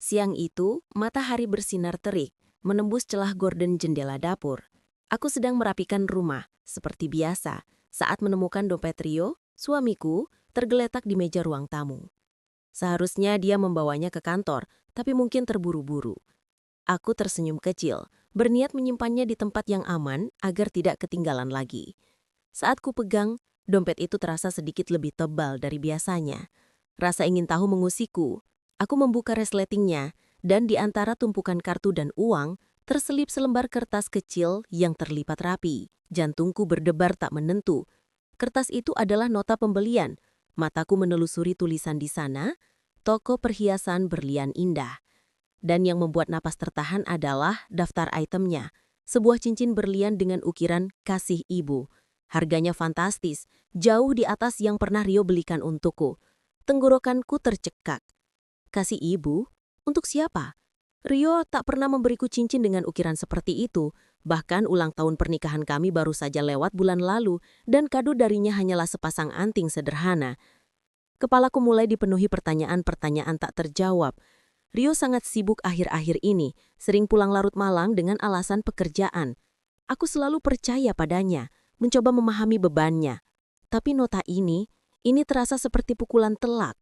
Siang itu, matahari bersinar terik, menembus celah gorden jendela dapur. Aku sedang merapikan rumah, seperti biasa, saat menemukan dompet Rio, suamiku, tergeletak di meja ruang tamu. Seharusnya dia membawanya ke kantor, tapi mungkin terburu-buru. Aku tersenyum kecil, berniat menyimpannya di tempat yang aman agar tidak ketinggalan lagi. Saat ku pegang, dompet itu terasa sedikit lebih tebal dari biasanya. Rasa ingin tahu mengusikku. Aku membuka resletingnya, dan di antara tumpukan kartu dan uang, terselip selembar kertas kecil yang terlipat rapi. Jantungku berdebar tak menentu. Kertas itu adalah nota pembelian. Mataku menelusuri tulisan di sana, toko perhiasan berlian indah. Dan yang membuat napas tertahan adalah daftar itemnya. Sebuah cincin berlian dengan ukiran kasih ibu. Harganya fantastis, jauh di atas yang pernah Rio belikan untukku. Tenggorokanku tercekak. Kasih ibu? Untuk siapa? Rio tak pernah memberiku cincin dengan ukiran seperti itu. Bahkan ulang tahun pernikahan kami baru saja lewat bulan lalu, dan kado darinya hanyalah sepasang anting sederhana. Kepalaku mulai dipenuhi pertanyaan-pertanyaan tak terjawab. Rio sangat sibuk akhir-akhir ini, sering pulang larut malam dengan alasan pekerjaan. Aku selalu percaya padanya, mencoba memahami bebannya. Tapi nota ini terasa seperti pukulan telak.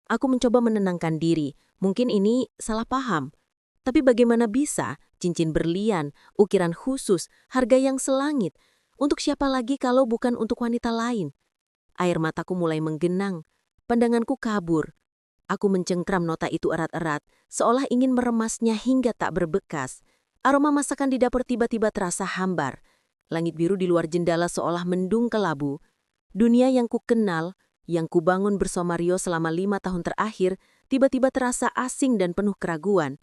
Aku mencoba menenangkan diri, mungkin ini salah paham. Tapi bagaimana bisa cincin berlian, ukiran khusus, harga yang selangit? Untuk siapa lagi kalau bukan untuk wanita lain? Air mataku mulai menggenang, pandanganku kabur. Aku mencengkram nota itu erat-erat, seolah ingin meremasnya hingga tak berbekas. Aroma masakan di dapur tiba-tiba terasa hambar. Langit biru di luar jendela seolah mendung kelabu. Dunia yang ku kenal, yang ku bangun bersama Rio selama 5 tahun terakhir, tiba-tiba terasa asing dan penuh keraguan.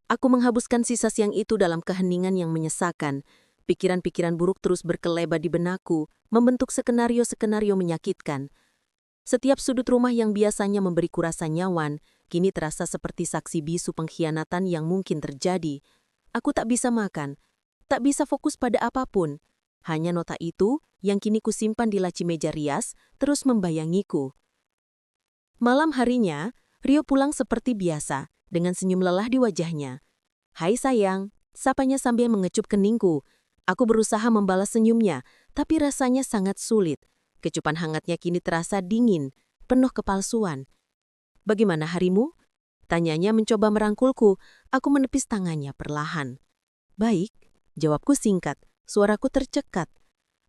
Aku menghabiskan sisa siang itu dalam keheningan yang menyesakan. Pikiran-pikiran buruk terus berkelebat di benakku, membentuk skenario-skenario menyakitkan. Setiap sudut rumah yang biasanya memberiku rasa nyaman, kini terasa seperti saksi bisu pengkhianatan yang mungkin terjadi. Aku tak bisa makan, tak bisa fokus pada apapun. Hanya nota itu, yang kini kusimpan di laci meja rias, terus membayangiku. Malam harinya, Rio pulang seperti biasa, dengan senyum lelah di wajahnya. "Hai sayang," sapanya sambil mengecup keningku. Aku berusaha membalas senyumnya, tapi rasanya sangat sulit. Kecupan hangatnya kini terasa dingin, penuh kepalsuan. "Bagaimana harimu?" Tanyanya mencoba merangkulku. Aku menepis tangannya perlahan. "Baik," jawabku singkat, suaraku tercekat.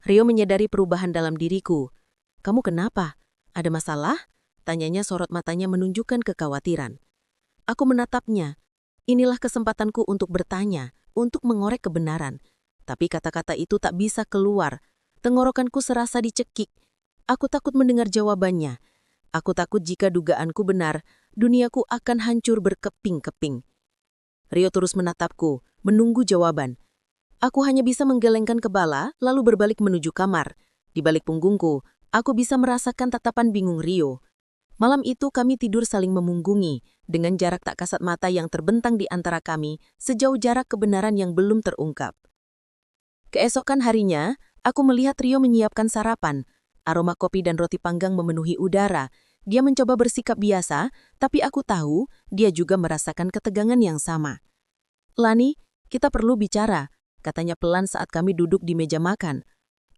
Rio menyadari perubahan dalam diriku. "Kamu kenapa? Ada masalah?" Tanyanya, sorot matanya menunjukkan kekhawatiran. Aku menatapnya. Inilah kesempatanku untuk bertanya, untuk mengorek kebenaran. Tapi kata-kata itu tak bisa keluar. Tenggorokanku serasa dicekik. Aku takut mendengar jawabannya. Aku takut jika dugaanku benar, duniaku akan hancur berkeping-keping. Rio terus menatapku, menunggu jawaban. Aku hanya bisa menggelengkan kepala, lalu berbalik menuju kamar. Di balik punggungku, aku bisa merasakan tatapan bingung Rio. Malam itu kami tidur saling memunggungi, dengan jarak tak kasat mata yang terbentang di antara kami, sejauh jarak kebenaran yang belum terungkap. Keesokan harinya, aku melihat Rio menyiapkan sarapan. Aroma kopi dan roti panggang memenuhi udara. Dia mencoba bersikap biasa, tapi aku tahu dia juga merasakan ketegangan yang sama. "Lani, kita perlu bicara," katanya pelan saat kami duduk di meja makan.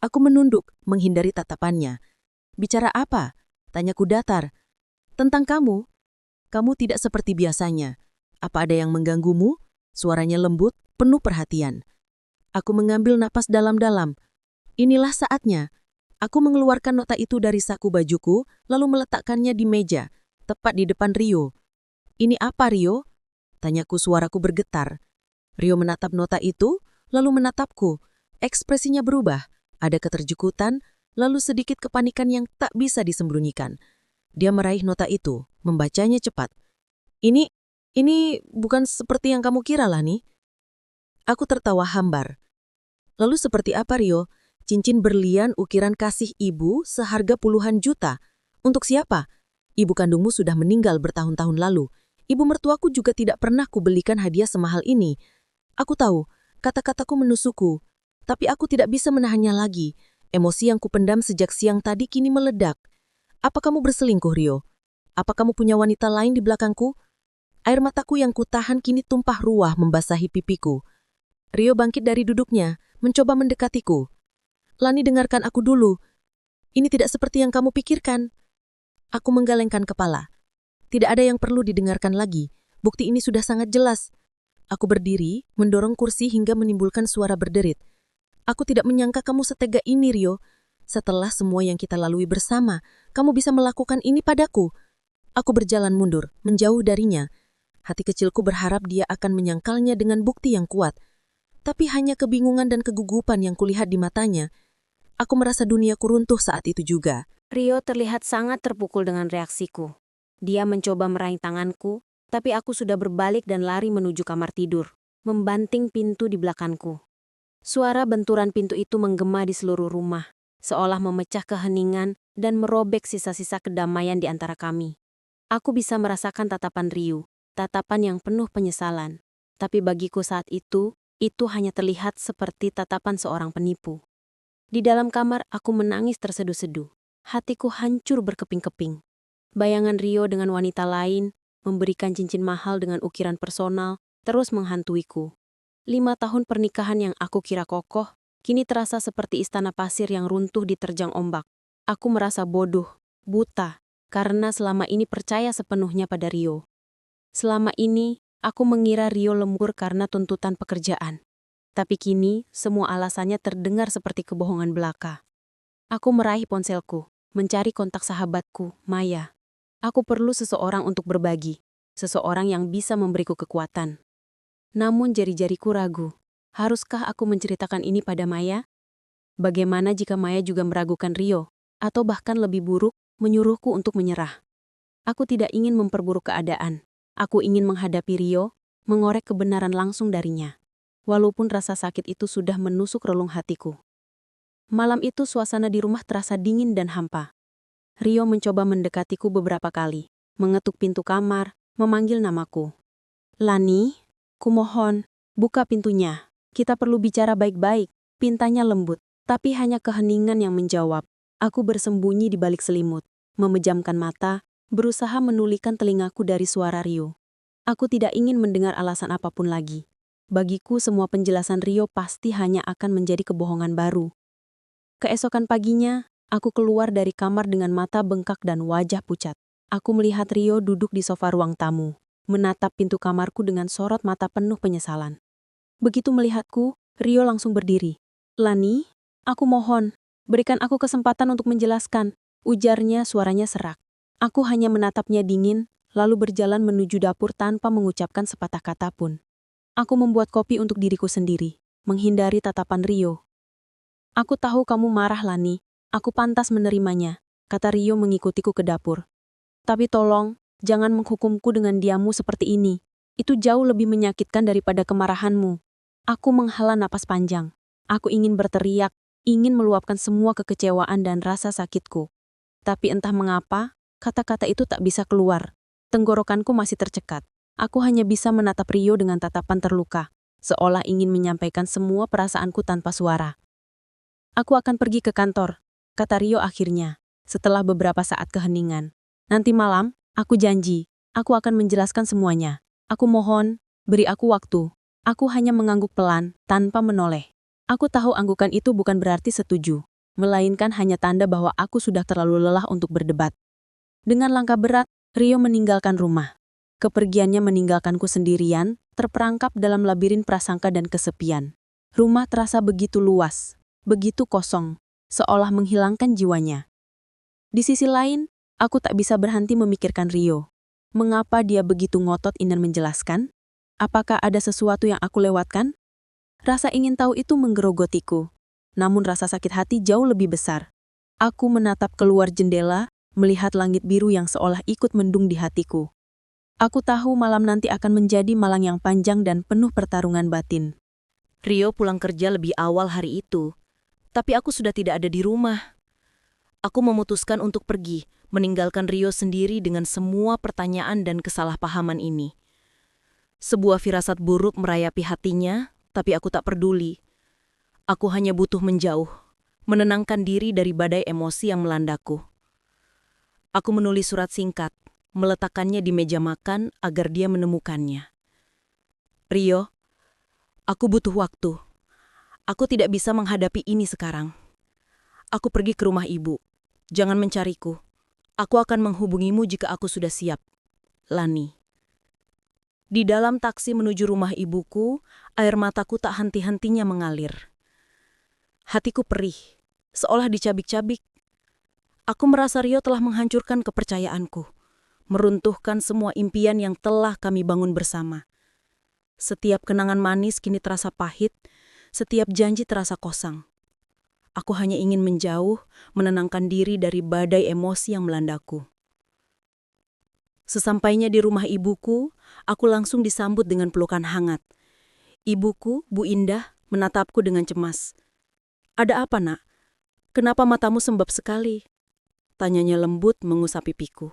Aku menunduk, menghindari tatapannya. "Bicara apa?" tanyaku datar. "Tentang kamu. Kamu tidak seperti biasanya. Apa ada yang mengganggumu?" Suaranya lembut, penuh perhatian. Aku mengambil napas dalam-dalam. Inilah saatnya. Aku mengeluarkan nota itu dari saku bajuku, lalu meletakkannya di meja, tepat di depan Rio. "Ini apa, Rio?" tanyaku, suaraku bergetar. Rio menatap nota itu, lalu menatapku. Ekspresinya berubah, ada keterjukutan, lalu sedikit kepanikan yang tak bisa disembunyikan. Dia meraih nota itu, membacanya cepat. Ini bukan seperti yang kamu kira, Lani." Aku tertawa hambar. "Lalu seperti apa, Rio? Cincin berlian ukiran kasih ibu seharga puluhan juta. Untuk siapa? Ibu kandungmu sudah meninggal bertahun-tahun lalu. Ibu mertuaku juga tidak pernah kubelikan hadiah semahal ini. Aku tahu, kata-kataku menusukku. Tapi aku tidak bisa menahannya lagi. Emosi yang kupendam sejak siang tadi kini meledak. "Apa kamu berselingkuh, Rio? Apa kamu punya wanita lain di belakangku?" Air mataku yang kutahan kini tumpah ruah membasahi pipiku. Rio bangkit dari duduknya, mencoba mendekatiku. Lani, dengarkan aku dulu. Ini tidak seperti yang kamu pikirkan. Aku menggelengkan kepala. Tidak ada yang perlu didengarkan lagi. Bukti ini sudah sangat jelas. Aku berdiri, mendorong kursi hingga menimbulkan suara berderit. Aku tidak menyangka kamu setega ini, Rio. Setelah semua yang kita lalui bersama, kamu bisa melakukan ini padaku. Aku berjalan mundur, menjauh darinya. Hati kecilku berharap dia akan menyangkalnya dengan bukti yang kuat. Tapi hanya kebingungan dan kegugupan yang kulihat di matanya. Aku merasa duniaku runtuh saat itu juga. Rio terlihat sangat terpukul dengan reaksiku. Dia mencoba meraih tanganku, tapi aku sudah berbalik dan lari menuju kamar tidur, membanting pintu di belakangku. Suara benturan pintu itu menggema di seluruh rumah, seolah memecah keheningan dan merobek sisa-sisa kedamaian di antara kami. Aku bisa merasakan tatapan Rio, tatapan yang penuh penyesalan. Tapi bagiku saat itu hanya terlihat seperti tatapan seorang penipu. Di dalam kamar aku menangis terseduh-seduh. Hatiku hancur berkeping-keping. Bayangan Rio dengan wanita lain, memberikan cincin mahal dengan ukiran personal, terus menghantuiku. 5 tahun pernikahan yang aku kira kokoh, kini terasa seperti istana pasir yang runtuh diterjang ombak. Aku merasa bodoh, buta, karena selama ini percaya sepenuhnya pada Rio. Selama ini, aku mengira Rio lembur karena tuntutan pekerjaan. Tapi kini, semua alasannya terdengar seperti kebohongan belaka. Aku meraih ponselku, mencari kontak sahabatku, Maya. Aku perlu seseorang untuk berbagi, seseorang yang bisa memberiku kekuatan. Namun jari-jariku ragu. Haruskah aku menceritakan ini pada Maya? Bagaimana jika Maya juga meragukan Rio, atau bahkan lebih buruk, menyuruhku untuk menyerah? Aku tidak ingin memperburuk keadaan. Aku ingin menghadapi Rio, mengorek kebenaran langsung darinya. Walaupun rasa sakit itu sudah menusuk relung hatiku. Malam itu suasana di rumah terasa dingin dan hampa. Rio mencoba mendekatiku beberapa kali, mengetuk pintu kamar, memanggil namaku. Lani, kumohon, buka pintunya. Kita perlu bicara baik-baik. Pintanya lembut, tapi hanya keheningan yang menjawab. Aku bersembunyi di balik selimut, memejamkan mata, berusaha menulikan telingaku dari suara Rio. Aku tidak ingin mendengar alasan apapun lagi. Bagiku semua penjelasan Rio pasti hanya akan menjadi kebohongan baru. Keesokan paginya, aku keluar dari kamar dengan mata bengkak dan wajah pucat. Aku melihat Rio duduk di sofa ruang tamu, menatap pintu kamarku dengan sorot mata penuh penyesalan. Begitu melihatku, Rio langsung berdiri. Lani, aku mohon, berikan aku kesempatan untuk menjelaskan, ujarnya suaranya serak. Aku hanya menatapnya dingin, lalu berjalan menuju dapur tanpa mengucapkan sepatah kata pun. Aku membuat kopi untuk diriku sendiri, menghindari tatapan Rio. Aku tahu kamu marah, Lani. Aku pantas menerimanya, kata Rio mengikutiku ke dapur. Tapi tolong, jangan menghukumku dengan diammu seperti ini. Itu jauh lebih menyakitkan daripada kemarahanmu. Aku menghela napas panjang. Aku ingin berteriak, ingin meluapkan semua kekecewaan dan rasa sakitku. Tapi entah mengapa, kata-kata itu tak bisa keluar. Tenggorokanku masih tercekat. Aku hanya bisa menatap Rio dengan tatapan terluka, seolah ingin menyampaikan semua perasaanku tanpa suara. Aku akan pergi ke kantor, kata Rio akhirnya, setelah beberapa saat keheningan. Nanti malam, aku janji, aku akan menjelaskan semuanya. Aku mohon, beri aku waktu. Aku hanya mengangguk pelan, tanpa menoleh. Aku tahu anggukan itu bukan berarti setuju, melainkan hanya tanda bahwa aku sudah terlalu lelah untuk berdebat. Dengan langkah berat, Rio meninggalkan rumah. Kepergiannya meninggalkanku sendirian, terperangkap dalam labirin prasangka dan kesepian. Rumah terasa begitu luas, begitu kosong, seolah menghilangkan jiwanya. Di sisi lain, aku tak bisa berhenti memikirkan Rio. Mengapa dia begitu ngotot ingin menjelaskan? Apakah ada sesuatu yang aku lewatkan? Rasa ingin tahu itu menggerogotiku. Namun rasa sakit hati jauh lebih besar. Aku menatap keluar jendela, melihat langit biru yang seolah ikut mendung di hatiku. Aku tahu malam nanti akan menjadi malam yang panjang dan penuh pertarungan batin. Rio pulang kerja lebih awal hari itu, tapi aku sudah tidak ada di rumah. Aku memutuskan untuk pergi, meninggalkan Rio sendiri dengan semua pertanyaan dan kesalahpahaman ini. Sebuah firasat buruk merayapi hatinya, tapi aku tak peduli. Aku hanya butuh menjauh, menenangkan diri dari badai emosi yang melandaku. Aku menulis surat singkat, meletakkannya di meja makan agar dia menemukannya. Rio, aku butuh waktu. Aku tidak bisa menghadapi ini sekarang. Aku pergi ke rumah ibu. Jangan mencariku. Aku akan menghubungimu jika aku sudah siap. Lani. Di dalam taksi menuju rumah ibuku, air mataku tak henti-hentinya mengalir. Hatiku perih, seolah dicabik-cabik. Aku merasa Rio telah menghancurkan kepercayaanku, meruntuhkan semua impian yang telah kami bangun bersama. Setiap kenangan manis kini terasa pahit, setiap janji terasa kosong. Aku hanya ingin menjauh, menenangkan diri dari badai emosi yang melandaku. Sesampainya di rumah ibuku, aku langsung disambut dengan pelukan hangat. Ibuku, Bu Indah, menatapku dengan cemas. "Ada apa, Nak? Kenapa matamu sembab sekali?" Tanyanya lembut mengusap pipiku.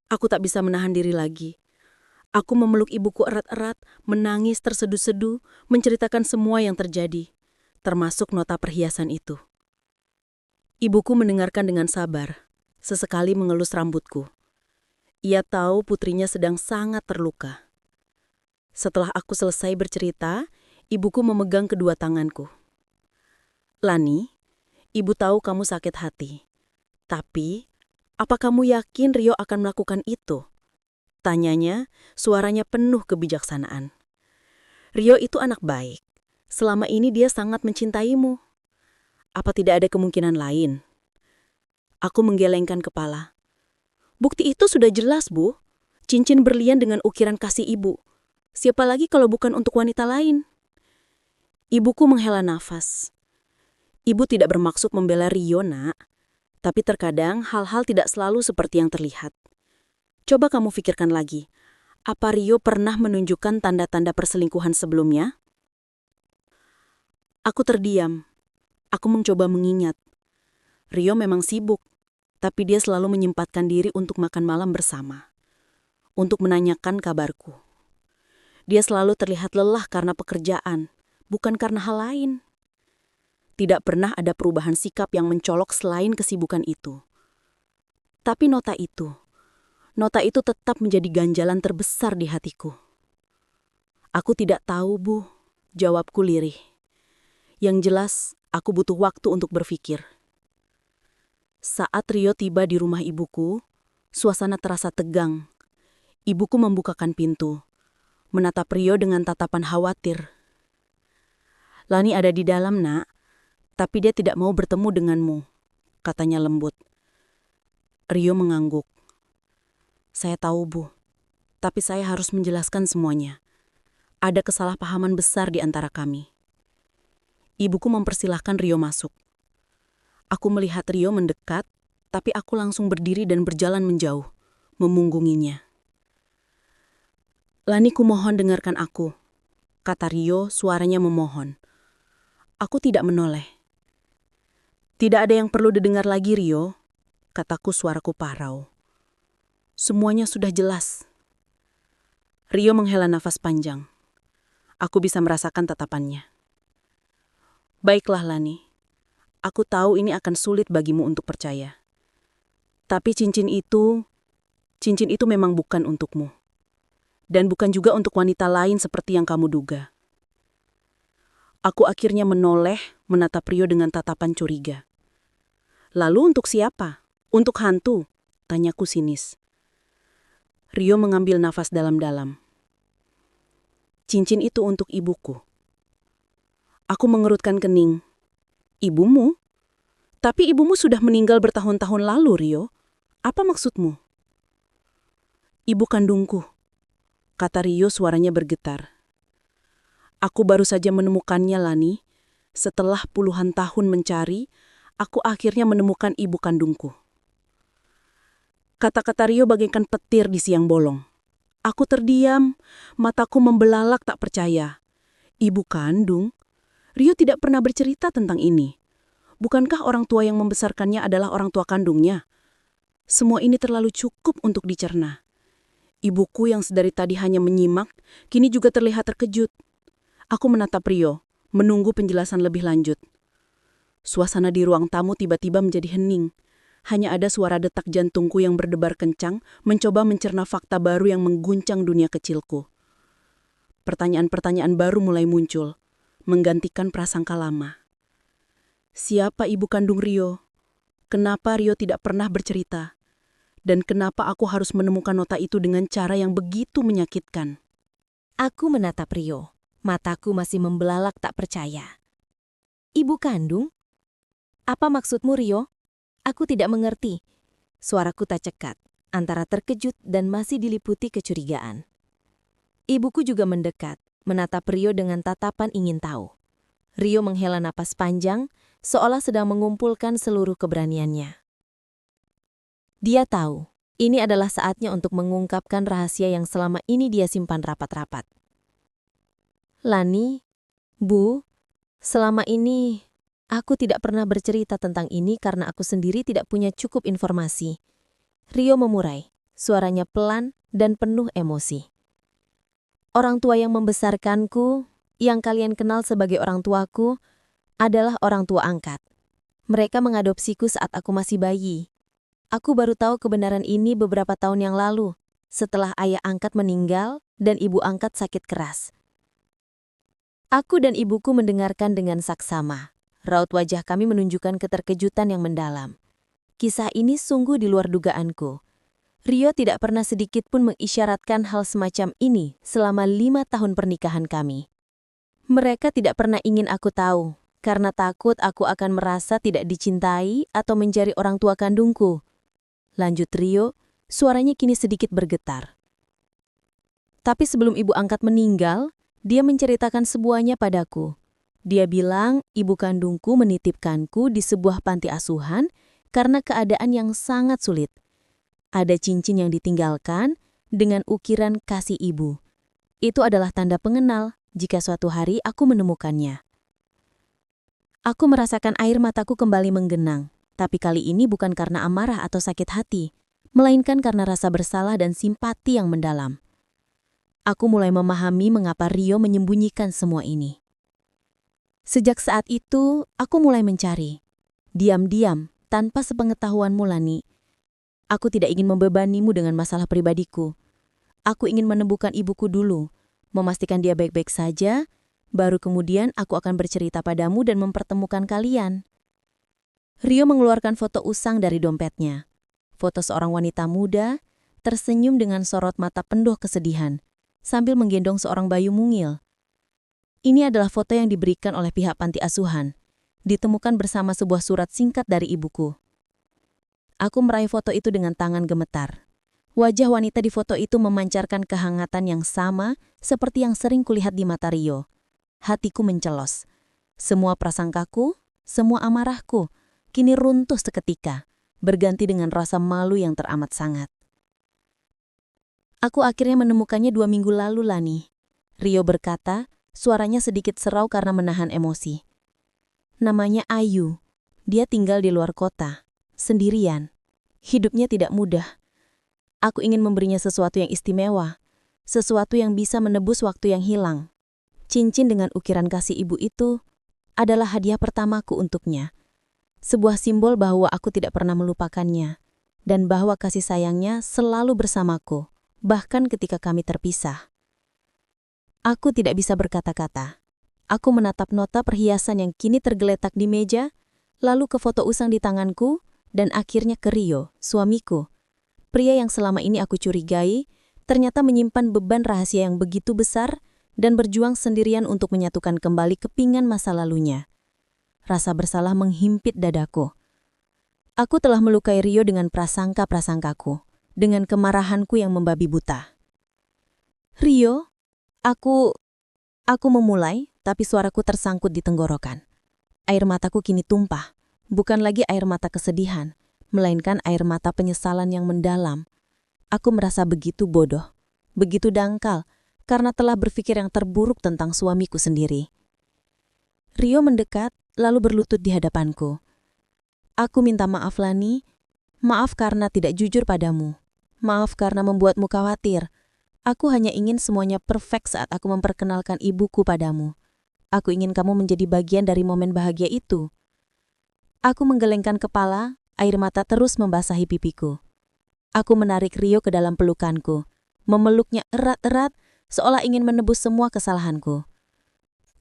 Aku tak bisa menahan diri lagi. Aku memeluk ibuku erat-erat, menangis terseduh-seduh, menceritakan semua yang terjadi, termasuk nota perhiasan itu. Ibuku mendengarkan dengan sabar, sesekali mengelus rambutku. Ia tahu putrinya sedang sangat terluka. Setelah aku selesai bercerita, ibuku memegang kedua tanganku. "Lani, ibu tahu kamu sakit hati. Tapi, apa kamu yakin Rio akan melakukan itu?" Tanyanya, suaranya penuh kebijaksanaan. "Rio itu anak baik. Selama ini dia sangat mencintaimu. Apa tidak ada kemungkinan lain?" Aku menggelengkan kepala. "Bukti itu sudah jelas, Bu. Cincin berlian dengan ukiran kasih ibu. Siapa lagi kalau bukan untuk wanita lain?" Ibuku menghela nafas. "Ibu tidak bermaksud membela Rio, Nak. Tapi terkadang hal-hal tidak selalu seperti yang terlihat. Coba kamu pikirkan lagi. Apa Rio pernah menunjukkan tanda-tanda perselingkuhan sebelumnya?" Aku terdiam. Aku mencoba mengingat. Rio memang sibuk, tapi dia selalu menyempatkan diri untuk makan malam bersama. Untuk menanyakan kabarku. Dia selalu terlihat lelah karena pekerjaan, bukan karena hal lain. Tidak pernah ada perubahan sikap yang mencolok selain kesibukan itu. Tapi nota itu tetap menjadi ganjalan terbesar di hatiku. "Aku tidak tahu, Bu," jawabku lirih. "Yang jelas, aku butuh waktu untuk berpikir." Saat Rio tiba di rumah ibuku, suasana terasa tegang. Ibuku membukakan pintu, menatap Rio dengan tatapan khawatir. "Lani ada di dalam, Nak, tapi dia tidak mau bertemu denganmu," katanya lembut. Rio mengangguk. "Saya tahu, Bu, tapi saya harus menjelaskan semuanya. Ada kesalahpahaman besar di antara kami." Ibuku mempersilahkan Rio masuk. Aku melihat Rio mendekat, tapi aku langsung berdiri dan berjalan menjauh, memunggunginya. "Lani, kumohon dengarkan aku," kata Rio, suaranya memohon. Aku tidak menoleh. "Tidak ada yang perlu didengar lagi, Rio," kataku suaraku parau. "Semuanya sudah jelas." Rio menghela nafas panjang. Aku bisa merasakan tatapannya. "Baiklah, Lani. Aku tahu ini akan sulit bagimu untuk percaya. Tapi cincin itu memang bukan untukmu. Dan bukan juga untuk wanita lain seperti yang kamu duga." Aku akhirnya menoleh, menatap Rio dengan tatapan curiga. "Lalu untuk siapa? Untuk hantu?" tanyaku sinis. Rio mengambil nafas dalam-dalam. "Cincin itu untuk ibuku." Aku mengerutkan kening. "Ibumu? Tapi ibumu sudah meninggal bertahun-tahun lalu, Rio. Apa maksudmu?" "Ibu kandungku," kata Rio, suaranya bergetar. "Aku baru saja menemukannya, Lani. Setelah puluhan tahun mencari, aku akhirnya menemukan ibu kandungku." Kata-kata Rio bagaikan petir di siang bolong. Aku terdiam, mataku membelalak tak percaya. Ibu kandung? Rio tidak pernah bercerita tentang ini. Bukankah orang tua yang membesarkannya adalah orang tua kandungnya? Semua ini terlalu cukup untuk dicerna. Ibuku yang sedari tadi hanya menyimak, kini juga terlihat terkejut. Aku menatap Rio, menunggu penjelasan lebih lanjut. Suasana di ruang tamu tiba-tiba menjadi hening. Hanya ada suara detak jantungku yang berdebar kencang, mencoba mencerna fakta baru yang mengguncang dunia kecilku. Pertanyaan-pertanyaan baru mulai muncul, menggantikan prasangka lama. Siapa ibu kandung Rio? Kenapa Rio tidak pernah bercerita? Dan kenapa aku harus menemukan nota itu dengan cara yang begitu menyakitkan? Aku menatap Rio. Mataku masih membelalak tak percaya. Ibu kandung? Apa maksudmu, Rio? Aku tidak mengerti. Suaraku tak cekat, antara terkejut dan masih diliputi kecurigaan. Ibuku juga mendekat, menatap Rio dengan tatapan ingin tahu. Rio menghela napas panjang, seolah sedang mengumpulkan seluruh keberaniannya. Dia tahu, ini adalah saatnya untuk mengungkapkan rahasia yang selama ini dia simpan rapat-rapat. Lani, Bu, selama ini aku tidak pernah bercerita tentang ini karena aku sendiri tidak punya cukup informasi. Rio memurai, suaranya pelan dan penuh emosi. Orang tua yang membesarkanku, yang kalian kenal sebagai orang tuaku, adalah orang tua angkat. Mereka mengadopsiku saat aku masih bayi. Aku baru tahu kebenaran ini beberapa tahun yang lalu, setelah ayah angkat meninggal dan ibu angkat sakit keras. Aku dan ibuku mendengarkan dengan saksama. Raut wajah kami menunjukkan keterkejutan yang mendalam. Kisah ini sungguh di luar dugaanku. Rio tidak pernah sedikit pun mengisyaratkan hal semacam ini selama 5 tahun pernikahan kami. Mereka tidak pernah ingin aku tahu, karena takut aku akan merasa tidak dicintai atau menjadi orang tua kandungku. Lanjut Rio, suaranya kini sedikit bergetar. Tapi sebelum ibu angkat meninggal, dia menceritakan semuanya padaku. Dia bilang ibu kandungku menitipkanku di sebuah panti asuhan karena keadaan yang sangat sulit. Ada cincin yang ditinggalkan dengan ukiran kasih ibu. Itu adalah tanda pengenal jika suatu hari aku menemukannya. Aku merasakan air mataku kembali menggenang, tapi kali ini bukan karena amarah atau sakit hati, melainkan karena rasa bersalah dan simpati yang mendalam. Aku mulai memahami mengapa Rio menyembunyikan semua ini. Sejak saat itu, aku mulai mencari. Diam-diam, tanpa sepengetahuanmu, Lani. Aku tidak ingin membebanimu dengan masalah pribadiku. Aku ingin menemukan ibuku dulu, memastikan dia baik-baik saja, baru kemudian aku akan bercerita padamu dan mempertemukan kalian. Rio mengeluarkan foto usang dari dompetnya. Foto seorang wanita muda, tersenyum dengan sorot mata penuh kesedihan, sambil menggendong seorang bayi mungil. Ini adalah foto yang diberikan oleh pihak panti asuhan, ditemukan bersama sebuah surat singkat dari ibuku. Aku meraih foto itu dengan tangan gemetar. Wajah wanita di foto itu memancarkan kehangatan yang sama seperti yang sering kulihat di mata Rio. Hatiku mencelos. Semua prasangkaku, semua amarahku, kini runtuh seketika, berganti dengan rasa malu yang teramat sangat. Aku akhirnya menemukannya 2 minggu lalu, Lani. Rio berkata, suaranya sedikit serau karena menahan emosi. Namanya Ayu. Dia tinggal di luar kota, sendirian. Hidupnya tidak mudah. Aku ingin memberinya sesuatu yang istimewa, sesuatu yang bisa menebus waktu yang hilang. Cincin dengan ukiran kasih ibu itu adalah hadiah pertamaku untuknya. Sebuah simbol bahwa aku tidak pernah melupakannya, dan bahwa kasih sayangnya selalu bersamaku, bahkan ketika kami terpisah. Aku tidak bisa berkata-kata. Aku menatap nota perhiasan yang kini tergeletak di meja, lalu ke foto usang di tanganku, dan akhirnya ke Rio, suamiku. Pria yang selama ini aku curigai, ternyata menyimpan beban rahasia yang begitu besar dan berjuang sendirian untuk menyatukan kembali kepingan masa lalunya. Rasa bersalah menghimpit dadaku. Aku telah melukai Rio dengan prasangka-prasangkaku, dengan kemarahanku yang membabi buta. Rio, aku memulai, tapi suaraku tersangkut di tenggorokan. Air mataku kini tumpah, bukan lagi air mata kesedihan, melainkan air mata penyesalan yang mendalam. Aku merasa begitu bodoh, begitu dangkal, karena telah berpikir yang terburuk tentang suamiku sendiri. Rio mendekat, lalu berlutut di hadapanku. Aku minta maaf, Lani. Maaf karena tidak jujur padamu. Maaf karena membuatmu khawatir. Aku hanya ingin semuanya perfect saat aku memperkenalkan ibuku padamu. Aku ingin kamu menjadi bagian dari momen bahagia itu. Aku menggelengkan kepala, Air mata terus membasahi pipiku. Aku menarik Rio ke dalam pelukanku, memeluknya erat-erat seolah ingin menebus semua kesalahanku.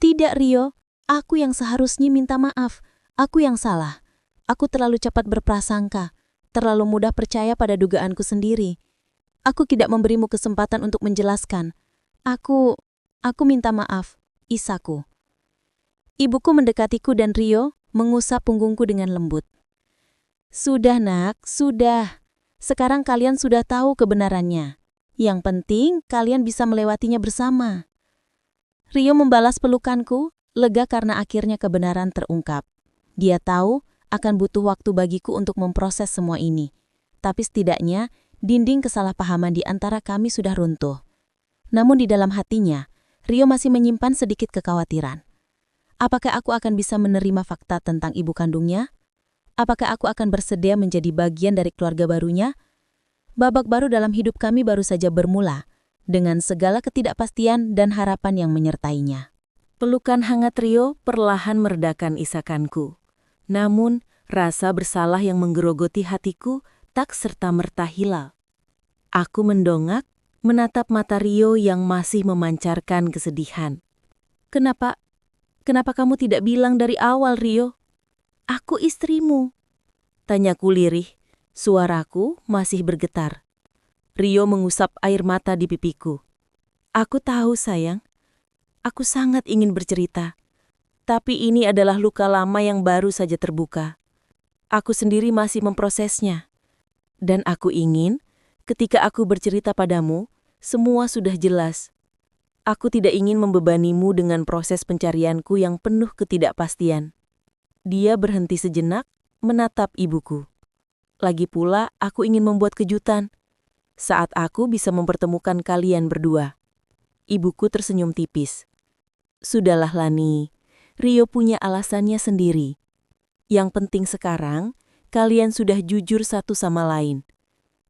Tidak, Rio. Aku yang seharusnya minta maaf. Aku yang salah. Aku terlalu cepat berprasangka, terlalu mudah percaya pada dugaanku sendiri. Aku tidak memberimu kesempatan untuk menjelaskan. Aku minta maaf, Isaku. Ibuku mendekatiku dan Rio mengusap punggungku dengan lembut. Sudah, Nak, sudah. Sekarang kalian sudah tahu kebenarannya. Yang penting kalian bisa melewatinya bersama. Rio membalas pelukanku, lega karena akhirnya kebenaran terungkap. Dia tahu akan butuh waktu bagiku untuk memproses semua ini. Tapi setidaknya dinding kesalahpahaman di antara kami sudah runtuh. Namun di dalam hatinya, Rio masih menyimpan sedikit kekhawatiran. Apakah aku akan bisa menerima fakta tentang ibu kandungnya? Apakah aku akan bersedia menjadi bagian dari keluarga barunya? Babak baru dalam hidup kami baru saja bermula, dengan segala ketidakpastian dan harapan yang menyertainya. Pelukan hangat Rio perlahan meredakan isakanku. Namun, rasa bersalah yang menggerogoti hatiku tak serta-merta hilang. Aku mendongak, menatap mata Rio yang masih memancarkan kesedihan. Kenapa kamu tidak bilang dari awal, Rio? Aku istrimu. Tanyaku lirih, suaraku masih bergetar. Rio mengusap air mata di pipiku. Aku tahu, sayang. Aku sangat ingin bercerita. Tapi ini adalah luka lama yang baru saja terbuka. Aku sendiri masih memprosesnya. Dan aku ingin, ketika aku bercerita padamu, semua sudah jelas. Aku tidak ingin membebanimu dengan proses pencarianku yang penuh ketidakpastian. Dia berhenti sejenak, menatap ibuku. Lagi pula, aku ingin membuat kejutan. Saat aku bisa mempertemukan kalian berdua. Ibuku tersenyum tipis. Sudahlah, Lani. Rio punya alasannya sendiri. Yang penting sekarang, kalian sudah jujur satu sama lain.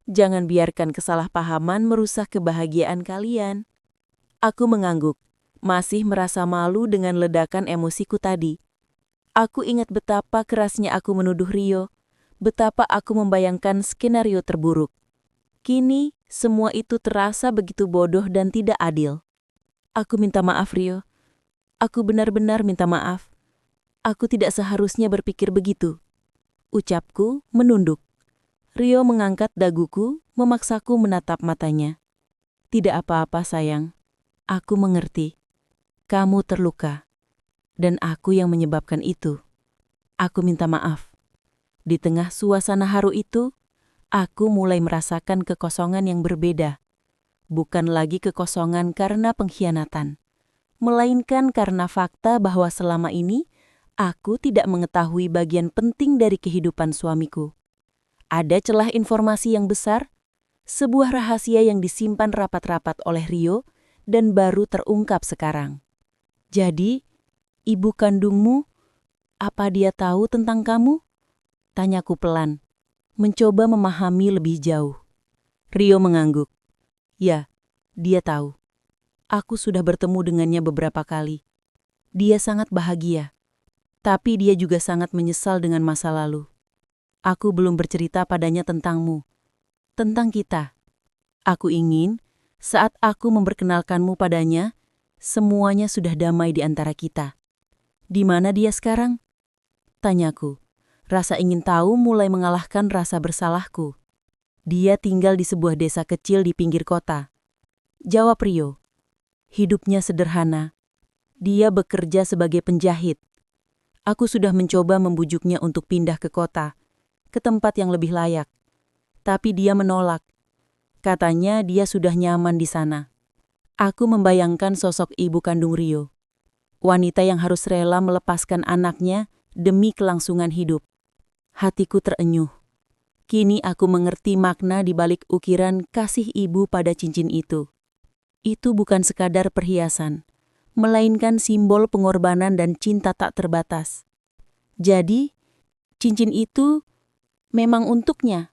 Jangan biarkan kesalahpahaman merusak kebahagiaan kalian. Aku mengangguk, masih merasa malu dengan ledakan emosiku tadi. Aku ingat betapa kerasnya aku menuduh Rio, betapa aku membayangkan skenario terburuk. Kini, semua itu terasa begitu bodoh dan tidak adil. Aku minta maaf, Rio. Aku benar-benar minta maaf. Aku tidak seharusnya berpikir begitu. Ucapku menunduk. Rio mengangkat daguku, memaksaku menatap matanya. Tidak apa-apa, sayang. Aku mengerti. Kamu terluka. Dan aku yang menyebabkan itu. Aku minta maaf. Di tengah suasana haru itu, aku mulai merasakan kekosongan yang berbeda. Bukan lagi kekosongan karena pengkhianatan, melainkan karena fakta bahwa selama ini, aku tidak mengetahui bagian penting dari kehidupan suamiku. Ada celah informasi yang besar, sebuah rahasia yang disimpan rapat-rapat oleh Rio dan baru terungkap sekarang. Jadi, ibu kandungmu, apa dia tahu tentang kamu? Tanyaku pelan, mencoba memahami lebih jauh. Rio mengangguk. Ya, dia tahu. Aku sudah bertemu dengannya beberapa kali. Dia sangat bahagia. Tapi dia juga sangat menyesal dengan masa lalu. Aku belum bercerita padanya tentangmu. Tentang kita. Aku ingin, saat aku memperkenalkanmu padanya, semuanya sudah damai di antara kita. Di mana dia sekarang? Tanyaku. Rasa ingin tahu mulai mengalahkan rasa bersalahku. Dia tinggal di sebuah desa kecil di pinggir kota. Jawab Rio. Hidupnya sederhana. Dia bekerja sebagai penjahit. Aku sudah mencoba membujuknya untuk pindah ke kota, ke tempat yang lebih layak. Tapi dia menolak. Katanya dia sudah nyaman di sana. Aku membayangkan sosok ibu kandung Rio. Wanita yang harus rela melepaskan anaknya demi kelangsungan hidup. Hatiku terenyuh. Kini aku mengerti makna di balik ukiran kasih ibu pada cincin itu. Itu bukan sekadar perhiasan, melainkan simbol pengorbanan dan cinta tak terbatas. Jadi, cincin itu memang untuknya?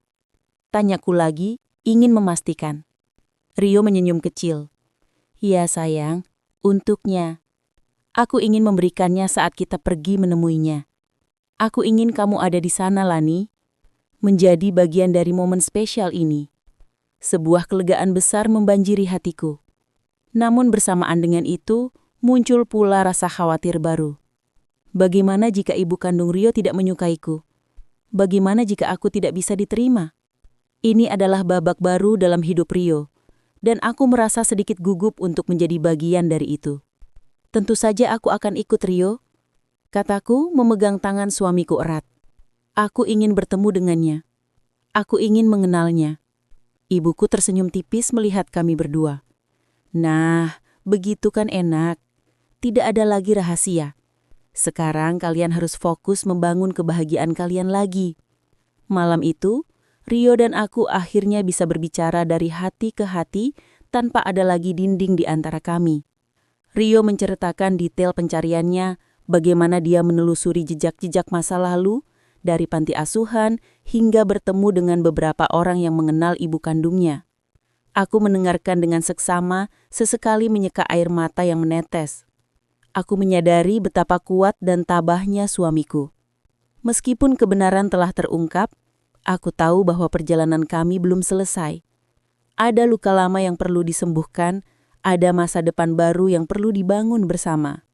Tanyaku lagi, ingin memastikan. Rio menyenyum kecil. Ya sayang, untuknya. Aku ingin memberikannya saat kita pergi menemuinya. Aku ingin kamu ada di sana, Lani. menjadi bagian dari momen spesial ini. Sebuah kelegaan besar membanjiri hatiku. Namun bersamaan dengan itu, muncul pula rasa khawatir baru. Bagaimana jika ibu kandung Rio tidak menyukaiku? Bagaimana jika aku tidak bisa diterima? Ini adalah babak baru dalam hidup Rio, dan aku merasa sedikit gugup untuk menjadi bagian dari itu. Tentu saja aku akan ikut Rio, kataku memegang tangan suamiku erat. Aku ingin bertemu dengannya. Aku ingin mengenalnya. Ibuku tersenyum tipis melihat kami berdua. Nah, begitu kan enak. Tidak ada lagi rahasia. Sekarang kalian harus fokus membangun kebahagiaan kalian lagi. Malam itu, Rio dan aku akhirnya bisa berbicara dari hati ke hati tanpa ada lagi dinding di antara kami. Rio menceritakan detail pencariannya, bagaimana dia menelusuri jejak-jejak masa lalu, dari panti asuhan hingga bertemu dengan beberapa orang yang mengenal ibu kandungnya. Aku mendengarkan dengan seksama, sesekali menyeka air mata yang menetes. Aku menyadari betapa kuat dan tabahnya suamiku. Meskipun kebenaran telah terungkap, aku tahu bahwa perjalanan kami belum selesai. Ada luka lama yang perlu disembuhkan, ada masa depan baru yang perlu dibangun bersama.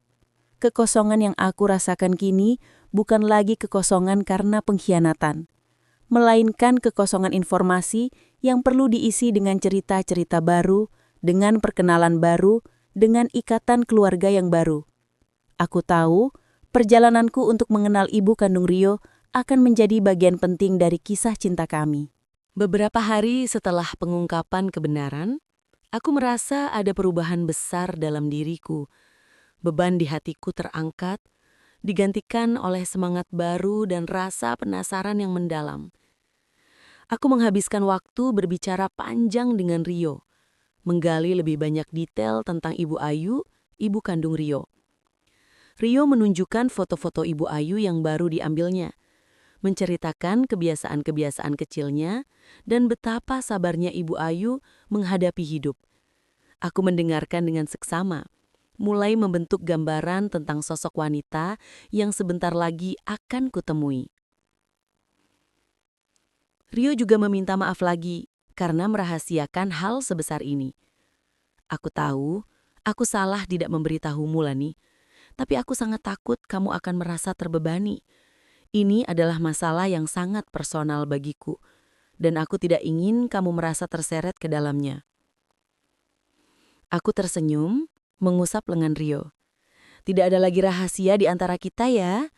Kekosongan yang aku rasakan kini bukan lagi kekosongan karena pengkhianatan, melainkan kekosongan informasi yang perlu diisi dengan cerita-cerita baru, dengan perkenalan baru, dengan ikatan keluarga yang baru. Aku tahu, perjalananku untuk mengenal ibu kandung Rio akan menjadi bagian penting dari kisah cinta kami. Beberapa hari setelah pengungkapan kebenaran, aku merasa ada perubahan besar dalam diriku. Beban di hatiku terangkat, digantikan oleh semangat baru dan rasa penasaran yang mendalam. Aku menghabiskan waktu berbicara panjang dengan Rio, menggali lebih banyak detail tentang Ibu Ayu, ibu kandung Rio. Rio menunjukkan foto-foto Ibu Ayu yang baru diambilnya, menceritakan kebiasaan-kebiasaan kecilnya dan betapa sabarnya Ibu Ayu menghadapi hidup. Aku mendengarkan dengan seksama, mulai membentuk gambaran tentang sosok wanita yang sebentar lagi akan kutemui. Rio juga meminta maaf lagi karena merahasiakan hal sebesar ini. Aku tahu, aku salah tidak memberitahumu, Lani, tapi aku sangat takut kamu akan merasa terbebani. Ini adalah masalah yang sangat personal bagiku, dan aku tidak ingin kamu merasa terseret ke dalamnya. Aku tersenyum, mengusap lengan Rio. Tidak ada lagi rahasia di antara kita ya.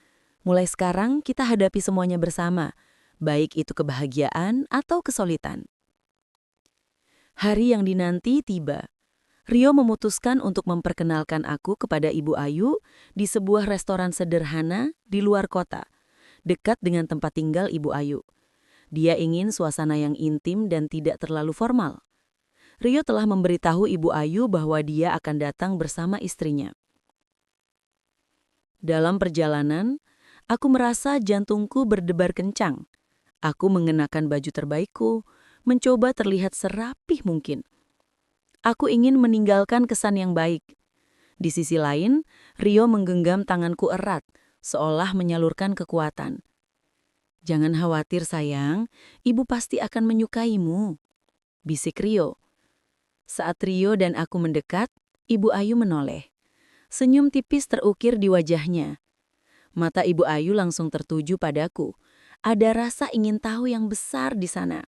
Mulai sekarang kita hadapi semuanya bersama, baik itu kebahagiaan atau kesulitan. Hari yang dinanti tiba. Rio memutuskan untuk memperkenalkan aku kepada Ibu Ayu di sebuah restoran sederhana di luar kota, dekat dengan tempat tinggal Ibu Ayu. Dia ingin suasana yang intim dan tidak terlalu formal. Rio telah memberitahu Ibu Ayu bahwa dia akan datang bersama istrinya. Dalam perjalanan, aku merasa jantungku berdebar kencang. Aku mengenakan baju terbaikku, mencoba terlihat serapih mungkin. Aku ingin meninggalkan kesan yang baik. Di sisi lain, Rio menggenggam tanganku erat, seolah menyalurkan kekuatan. "Jangan khawatir sayang, ibu pasti akan menyukaimu," bisik Rio. Saat Rio dan aku mendekat, Ibu Ayu menoleh. Senyum tipis terukir di wajahnya. Mata Ibu Ayu langsung tertuju padaku. Ada rasa ingin tahu yang besar di sana.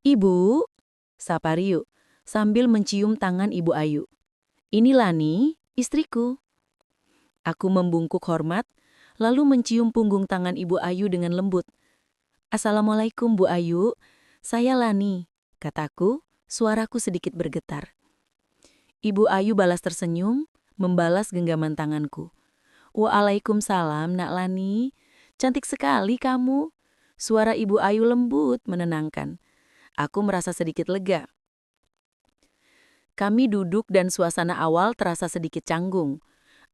"Ibu," sapa Rio, sambil mencium tangan Ibu Ayu. "Ini Lani, istriku." Aku membungkuk hormat, lalu mencium punggung tangan Ibu Ayu dengan lembut. "Assalamualaikum Bu Ayu, saya Lani," kataku, suaraku sedikit bergetar. Ibu Ayu balas tersenyum, membalas genggaman tanganku. "Waalaikumsalam, Nak Lani. Cantik sekali kamu." Suara Ibu Ayu lembut menenangkan. Aku merasa sedikit lega. Kami duduk dan suasana awal terasa sedikit canggung.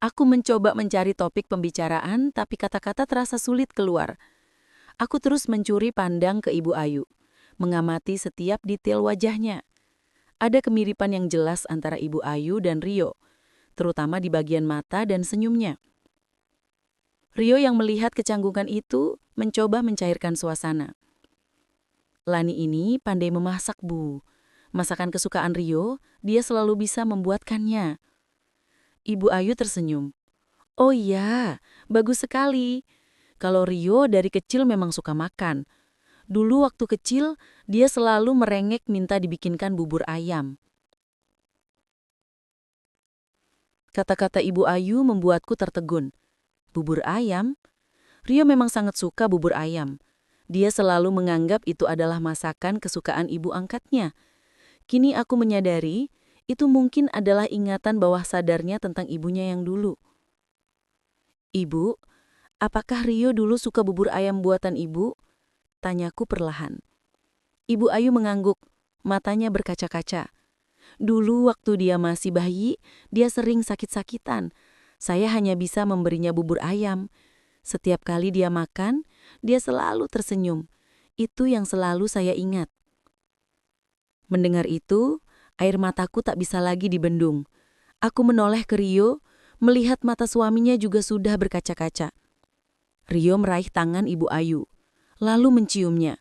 Aku mencoba mencari topik pembicaraan, tapi kata-kata terasa sulit keluar. Aku terus mencuri pandang ke Ibu Ayu, mengamati setiap detail wajahnya. Ada kemiripan yang jelas antara Ibu Ayu dan Rio, terutama di bagian mata dan senyumnya. Rio yang melihat kecanggungan itu mencoba mencairkan suasana. Lani ini pandai memasak, Bu. Masakan kesukaan Rio, dia selalu bisa membuatkannya. Ibu Ayu tersenyum. Oh iya, bagus sekali. Kalau Rio dari kecil memang suka makan. Dulu waktu kecil, dia selalu merengek minta dibikinkan bubur ayam. Kata-kata Ibu Ayu membuatku tertegun. Bubur ayam? Rio memang sangat suka bubur ayam. Dia selalu menganggap itu adalah masakan kesukaan ibu angkatnya. Kini aku menyadari, itu mungkin adalah ingatan bawah sadarnya tentang ibunya yang dulu. Ibu, apakah Rio dulu suka bubur ayam buatan ibu? Tanyaku perlahan. Ibu Ayu mengangguk, matanya berkaca-kaca. Dulu waktu dia masih bayi, dia sering sakit-sakitan. Saya hanya bisa memberinya bubur ayam. Setiap kali dia makan, dia selalu tersenyum. Itu yang selalu saya ingat. Mendengar itu, air mataku tak bisa lagi dibendung. Aku menoleh ke Rio, melihat mata suaminya juga sudah berkaca-kaca. Rio meraih tangan Ibu Ayu, lalu menciumnya.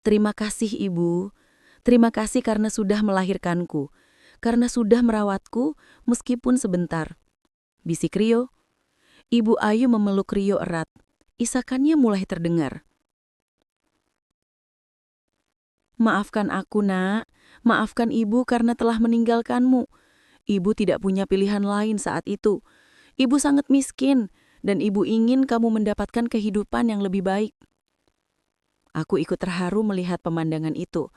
Terima kasih, Ibu. Terima kasih karena sudah melahirkanku, karena sudah merawatku meskipun sebentar. Bisik Rio. Ibu Ayu memeluk Rio erat. Isakannya mulai terdengar. Maafkan aku, Nak. Maafkan Ibu karena telah meninggalkanmu. Ibu tidak punya pilihan lain saat itu. Ibu sangat miskin, dan Ibu ingin kamu mendapatkan kehidupan yang lebih baik. Aku ikut terharu melihat pemandangan itu.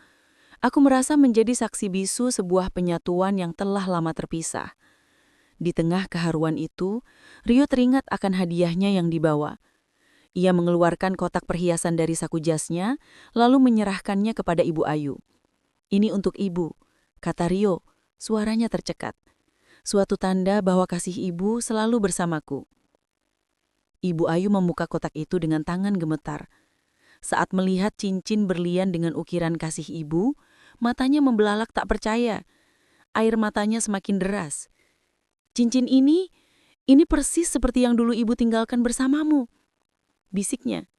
Aku merasa menjadi saksi bisu sebuah penyatuan yang telah lama terpisah. Di tengah keharuan itu, Rio teringat akan hadiahnya yang dibawa. Ia mengeluarkan kotak perhiasan dari saku jasnya, lalu menyerahkannya kepada Ibu Ayu. Ini untuk Ibu, kata Rio, suaranya tercekat. Suatu tanda bahwa kasih Ibu selalu bersamaku. Ibu Ayu membuka kotak itu dengan tangan gemetar. Saat melihat cincin berlian dengan ukiran kasih Ibu, matanya membelalak tak percaya. Air matanya semakin deras. Cincin ini persis seperti yang dulu Ibu tinggalkan bersamamu, bisiknya.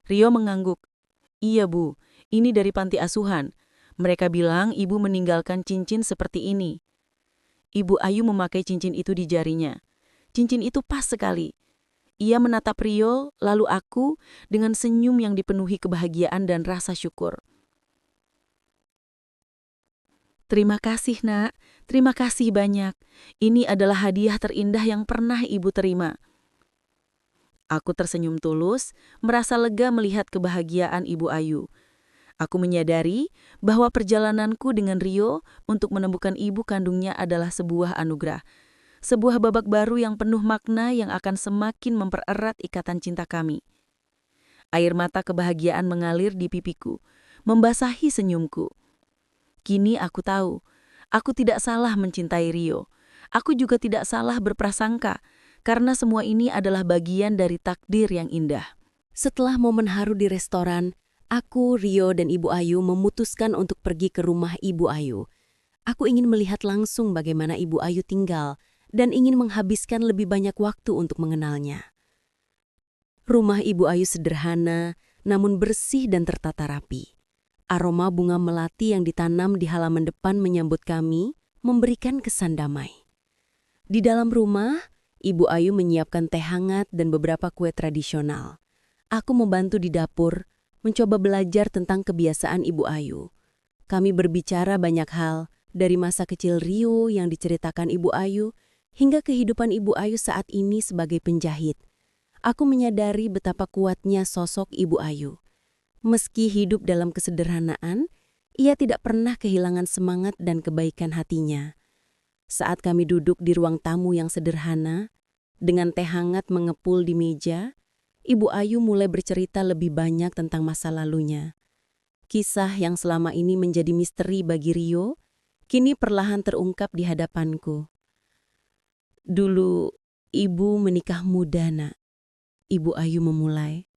Rio mengangguk. Iya, Bu, ini dari panti asuhan. Mereka bilang Ibu meninggalkan cincin seperti ini. Ibu Ayu memakai cincin itu di jarinya. Cincin itu pas sekali. Ia menatap Rio, lalu aku, dengan senyum yang dipenuhi kebahagiaan dan rasa syukur. Terima kasih, Nak. Terima kasih banyak. Ini adalah hadiah terindah yang pernah Ibu terima. Aku tersenyum tulus, merasa lega melihat kebahagiaan Ibu Ayu. Aku menyadari bahwa perjalananku dengan Rio untuk menemukan ibu kandungnya adalah sebuah anugerah. Sebuah babak baru yang penuh makna yang akan semakin mempererat ikatan cinta kami. Air mata kebahagiaan mengalir di pipiku, membasahi senyumku. Kini aku tahu, aku tidak salah mencintai Rio. Aku juga tidak salah berprasangka, karena semua ini adalah bagian dari takdir yang indah. Setelah momen haru di restoran, aku, Rio, dan Ibu Ayu memutuskan untuk pergi ke rumah Ibu Ayu. Aku ingin melihat langsung bagaimana Ibu Ayu tinggal dan ingin menghabiskan lebih banyak waktu untuk mengenalnya. Rumah Ibu Ayu sederhana, namun bersih dan tertata rapi. Aroma bunga melati yang ditanam di halaman depan menyambut kami, memberikan kesan damai. Di dalam rumah, Ibu Ayu menyiapkan teh hangat dan beberapa kue tradisional. Aku membantu di dapur, mencoba belajar tentang kebiasaan Ibu Ayu. Kami berbicara banyak hal, dari masa kecil Rio yang diceritakan Ibu Ayu, hingga kehidupan Ibu Ayu saat ini sebagai penjahit. Aku menyadari betapa kuatnya sosok Ibu Ayu. Meski hidup dalam kesederhanaan, ia tidak pernah kehilangan semangat dan kebaikan hatinya. Saat kami duduk di ruang tamu yang sederhana, dengan teh hangat mengepul di meja, Ibu Ayu mulai bercerita lebih banyak tentang masa lalunya. Kisah yang selama ini menjadi misteri bagi Rio, kini perlahan terungkap di hadapanku. Dulu, Ibu menikah muda, Nak. Ibu Ayu memulai.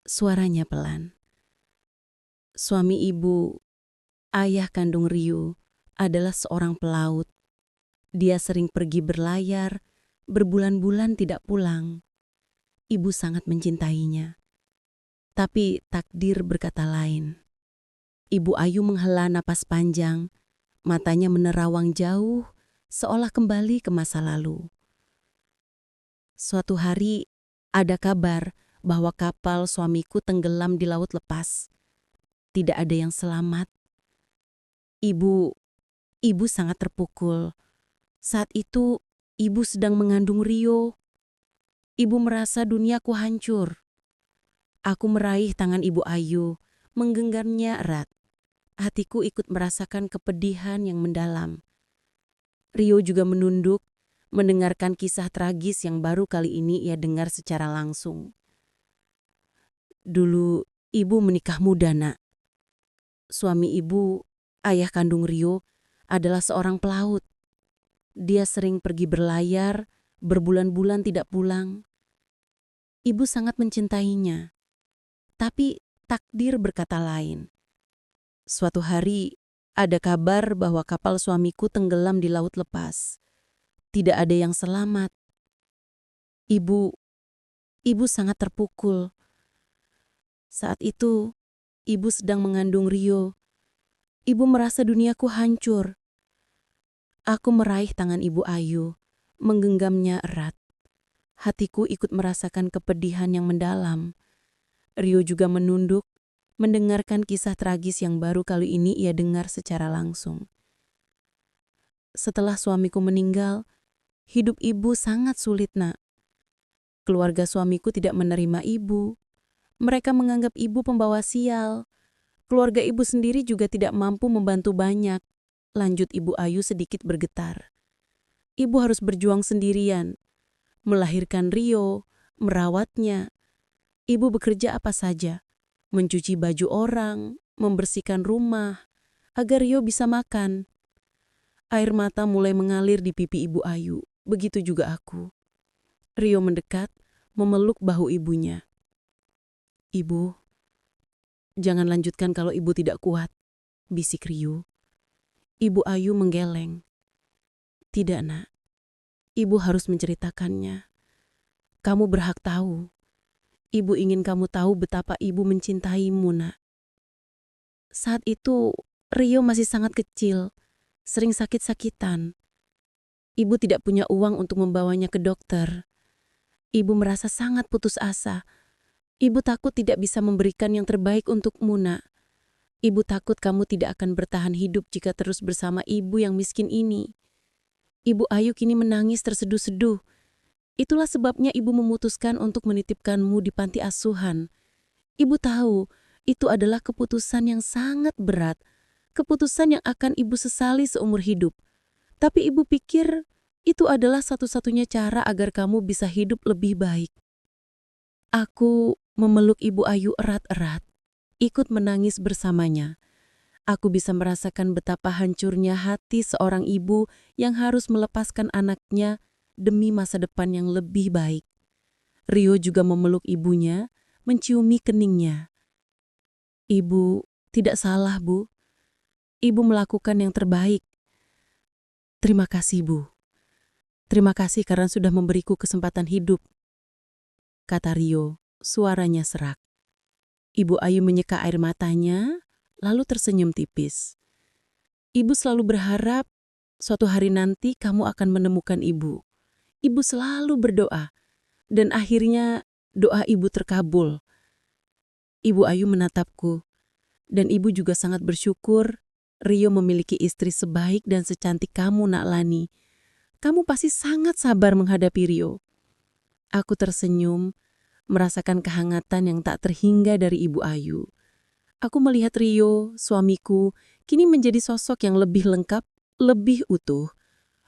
Suaranya pelan. Suami Ibu, ayah kandung Rio, adalah seorang pelaut. Dia sering pergi berlayar, berbulan-bulan tidak pulang. ibu sangat mencintainya. Tapi takdir berkata lain. Ibu Ayu menghela napas panjang, matanya menerawang jauh, seolah kembali ke masa lalu. Suatu hari, ada kabar bahwa kapal suamiku tenggelam di laut lepas. Tidak ada yang selamat. Ibu sangat terpukul. Saat itu, ibu sedang mengandung Rio. Ibu merasa duniaku hancur. Aku meraih tangan Ibu Ayu, menggenggamnya erat. Hatiku ikut merasakan kepedihan yang mendalam. Rio juga menunduk, mendengarkan kisah tragis yang baru kali ini ia dengar secara langsung. Dulu, ibu menikah muda, Nak. Suami ibu, ayah kandung Rio, adalah seorang pelaut. Dia sering pergi berlayar, berbulan-bulan tidak pulang. Ibu sangat mencintainya. Tapi takdir berkata lain. Suatu hari, ada kabar bahwa kapal suamiku tenggelam di laut lepas. Tidak ada yang selamat. Ibu sangat terpukul. Saat itu, ibu sedang mengandung Rio. Ibu merasa duniaku hancur. Aku meraih tangan Ibu Ayu, menggenggamnya erat. Hatiku ikut merasakan kepedihan yang mendalam. Rio juga menunduk, mendengarkan kisah tragis yang baru kali ini ia dengar secara langsung. Setelah suamiku meninggal, hidup ibu sangat sulit, Nak. Keluarga suamiku tidak menerima ibu. Mereka menganggap ibu pembawa sial. Keluarga ibu sendiri juga tidak mampu membantu banyak. Lanjut Ibu Ayu sedikit bergetar. Ibu harus berjuang sendirian, melahirkan Rio, merawatnya. Ibu bekerja apa saja, mencuci baju orang, membersihkan rumah, agar Rio bisa makan. Air mata mulai mengalir di pipi Ibu Ayu, begitu juga aku. Rio mendekat, memeluk bahu ibunya. Ibu, jangan lanjutkan kalau ibu tidak kuat, bisik Rio. Ibu Ayu menggeleng. Tidak, Nak. Ibu harus menceritakannya. Kamu berhak tahu. Ibu ingin kamu tahu betapa ibu mencintaimu, Nak. Saat itu, Rio masih sangat kecil, sering sakit-sakitan. Ibu tidak punya uang untuk membawanya ke dokter. Ibu merasa sangat putus asa. Ibu takut tidak bisa memberikan yang terbaik untukmu, Nak. Ibu takut kamu tidak akan bertahan hidup jika terus bersama ibu yang miskin ini. Ibu Ayu kini menangis terseduh-seduh. Itulah sebabnya ibu memutuskan untuk menitipkanmu di panti asuhan. Ibu tahu, itu adalah keputusan yang sangat berat. Keputusan yang akan ibu sesali seumur hidup. Tapi ibu pikir, itu adalah satu-satunya cara agar kamu bisa hidup lebih baik. Aku memeluk Ibu Ayu erat-erat. Ikut menangis bersamanya. Aku bisa merasakan betapa hancurnya hati seorang ibu yang harus melepaskan anaknya demi masa depan yang lebih baik. Rio juga memeluk ibunya, menciumi keningnya. Ibu tidak salah, Bu. Ibu melakukan yang terbaik. Terima kasih, Bu. Terima kasih karena sudah memberiku kesempatan hidup, kata Rio, suaranya serak. Ibu Ayu menyeka air matanya, lalu tersenyum tipis. Ibu selalu berharap suatu hari nanti kamu akan menemukan ibu. Ibu selalu berdoa, dan akhirnya doa ibu terkabul. Ibu Ayu menatapku, dan ibu juga sangat bersyukur Rio memiliki istri sebaik dan secantik kamu, Nak Lani. Kamu pasti sangat sabar menghadapi Rio. Aku tersenyum, merasakan kehangatan yang tak terhingga dari Ibu Ayu. Aku melihat Rio, suamiku, kini menjadi sosok yang lebih lengkap, lebih utuh.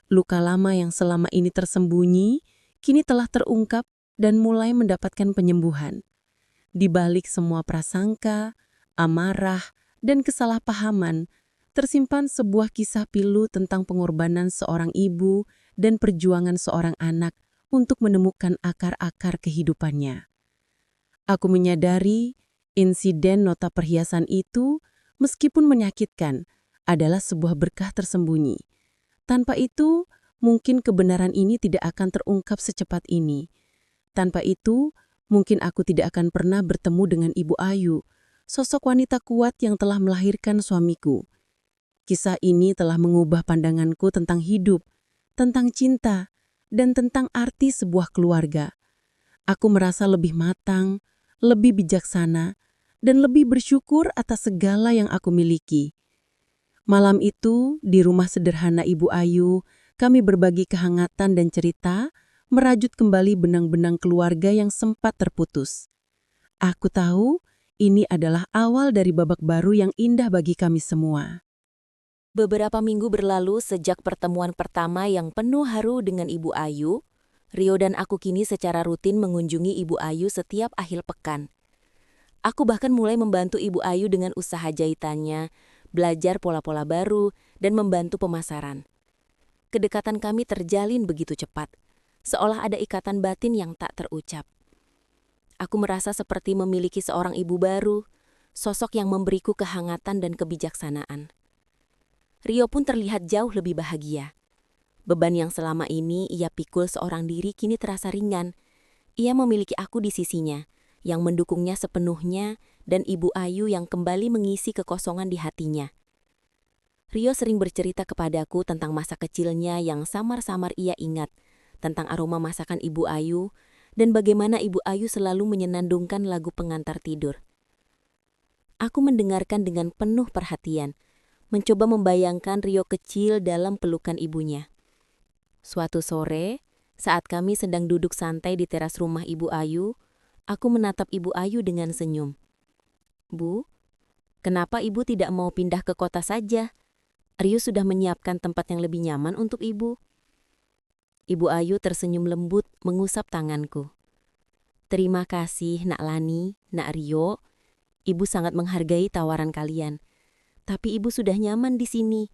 Luka lama yang selama ini tersembunyi, kini telah terungkap dan mulai mendapatkan penyembuhan. Di balik semua prasangka, amarah, dan kesalahpahaman, tersimpan sebuah kisah pilu tentang pengorbanan seorang ibu dan perjuangan seorang anak untuk menemukan akar-akar kehidupannya. Aku menyadari insiden nota perhiasan itu, meskipun menyakitkan, adalah sebuah berkah tersembunyi. Tanpa itu, mungkin kebenaran ini tidak akan terungkap secepat ini. Tanpa itu, Mungkin aku tidak akan pernah bertemu dengan Ibu Ayu, sosok wanita kuat yang telah melahirkan suamiku. Kisah ini telah mengubah pandanganku tentang hidup, tentang cinta, dan tentang arti sebuah keluarga. Aku merasa lebih matang, lebih bijaksana, dan lebih bersyukur atas segala yang aku miliki. Malam itu, di rumah sederhana Ibu Ayu, kami berbagi kehangatan dan cerita, merajut kembali benang-benang keluarga yang sempat terputus. Aku tahu ini adalah awal dari babak baru yang indah bagi kami semua. Beberapa minggu berlalu sejak pertemuan pertama yang penuh haru dengan Ibu Ayu. Rio dan aku kini secara rutin mengunjungi Ibu Ayu setiap akhir pekan. Aku bahkan mulai membantu Ibu Ayu dengan usaha jahitannya, belajar pola-pola baru, dan membantu pemasaran. Kedekatan kami terjalin begitu cepat, seolah ada ikatan batin yang tak terucap. Aku merasa seperti memiliki seorang ibu baru, sosok yang memberiku kehangatan dan kebijaksanaan. Rio pun terlihat jauh lebih bahagia. Beban yang selama ini ia pikul seorang diri kini terasa ringan. Ia memiliki aku di sisinya, yang mendukungnya sepenuhnya, dan Ibu Ayu yang kembali mengisi kekosongan di hatinya. Rio sering bercerita kepadaku tentang masa kecilnya yang samar-samar ia ingat, tentang aroma masakan Ibu Ayu, dan bagaimana Ibu Ayu selalu menyenandungkan lagu pengantar tidur. Aku mendengarkan dengan penuh perhatian, mencoba membayangkan Rio kecil dalam pelukan ibunya. Suatu sore, saat kami sedang duduk santai di teras rumah Ibu Ayu, aku menatap Ibu Ayu dengan senyum. "Bu, kenapa Ibu tidak mau pindah ke kota saja? Rio sudah menyiapkan tempat yang lebih nyaman untuk Ibu." Ibu Ayu tersenyum lembut mengusap tanganku. "Terima kasih, Nak Lani, Nak Rio. Ibu sangat menghargai tawaran kalian. Tapi Ibu sudah nyaman di sini.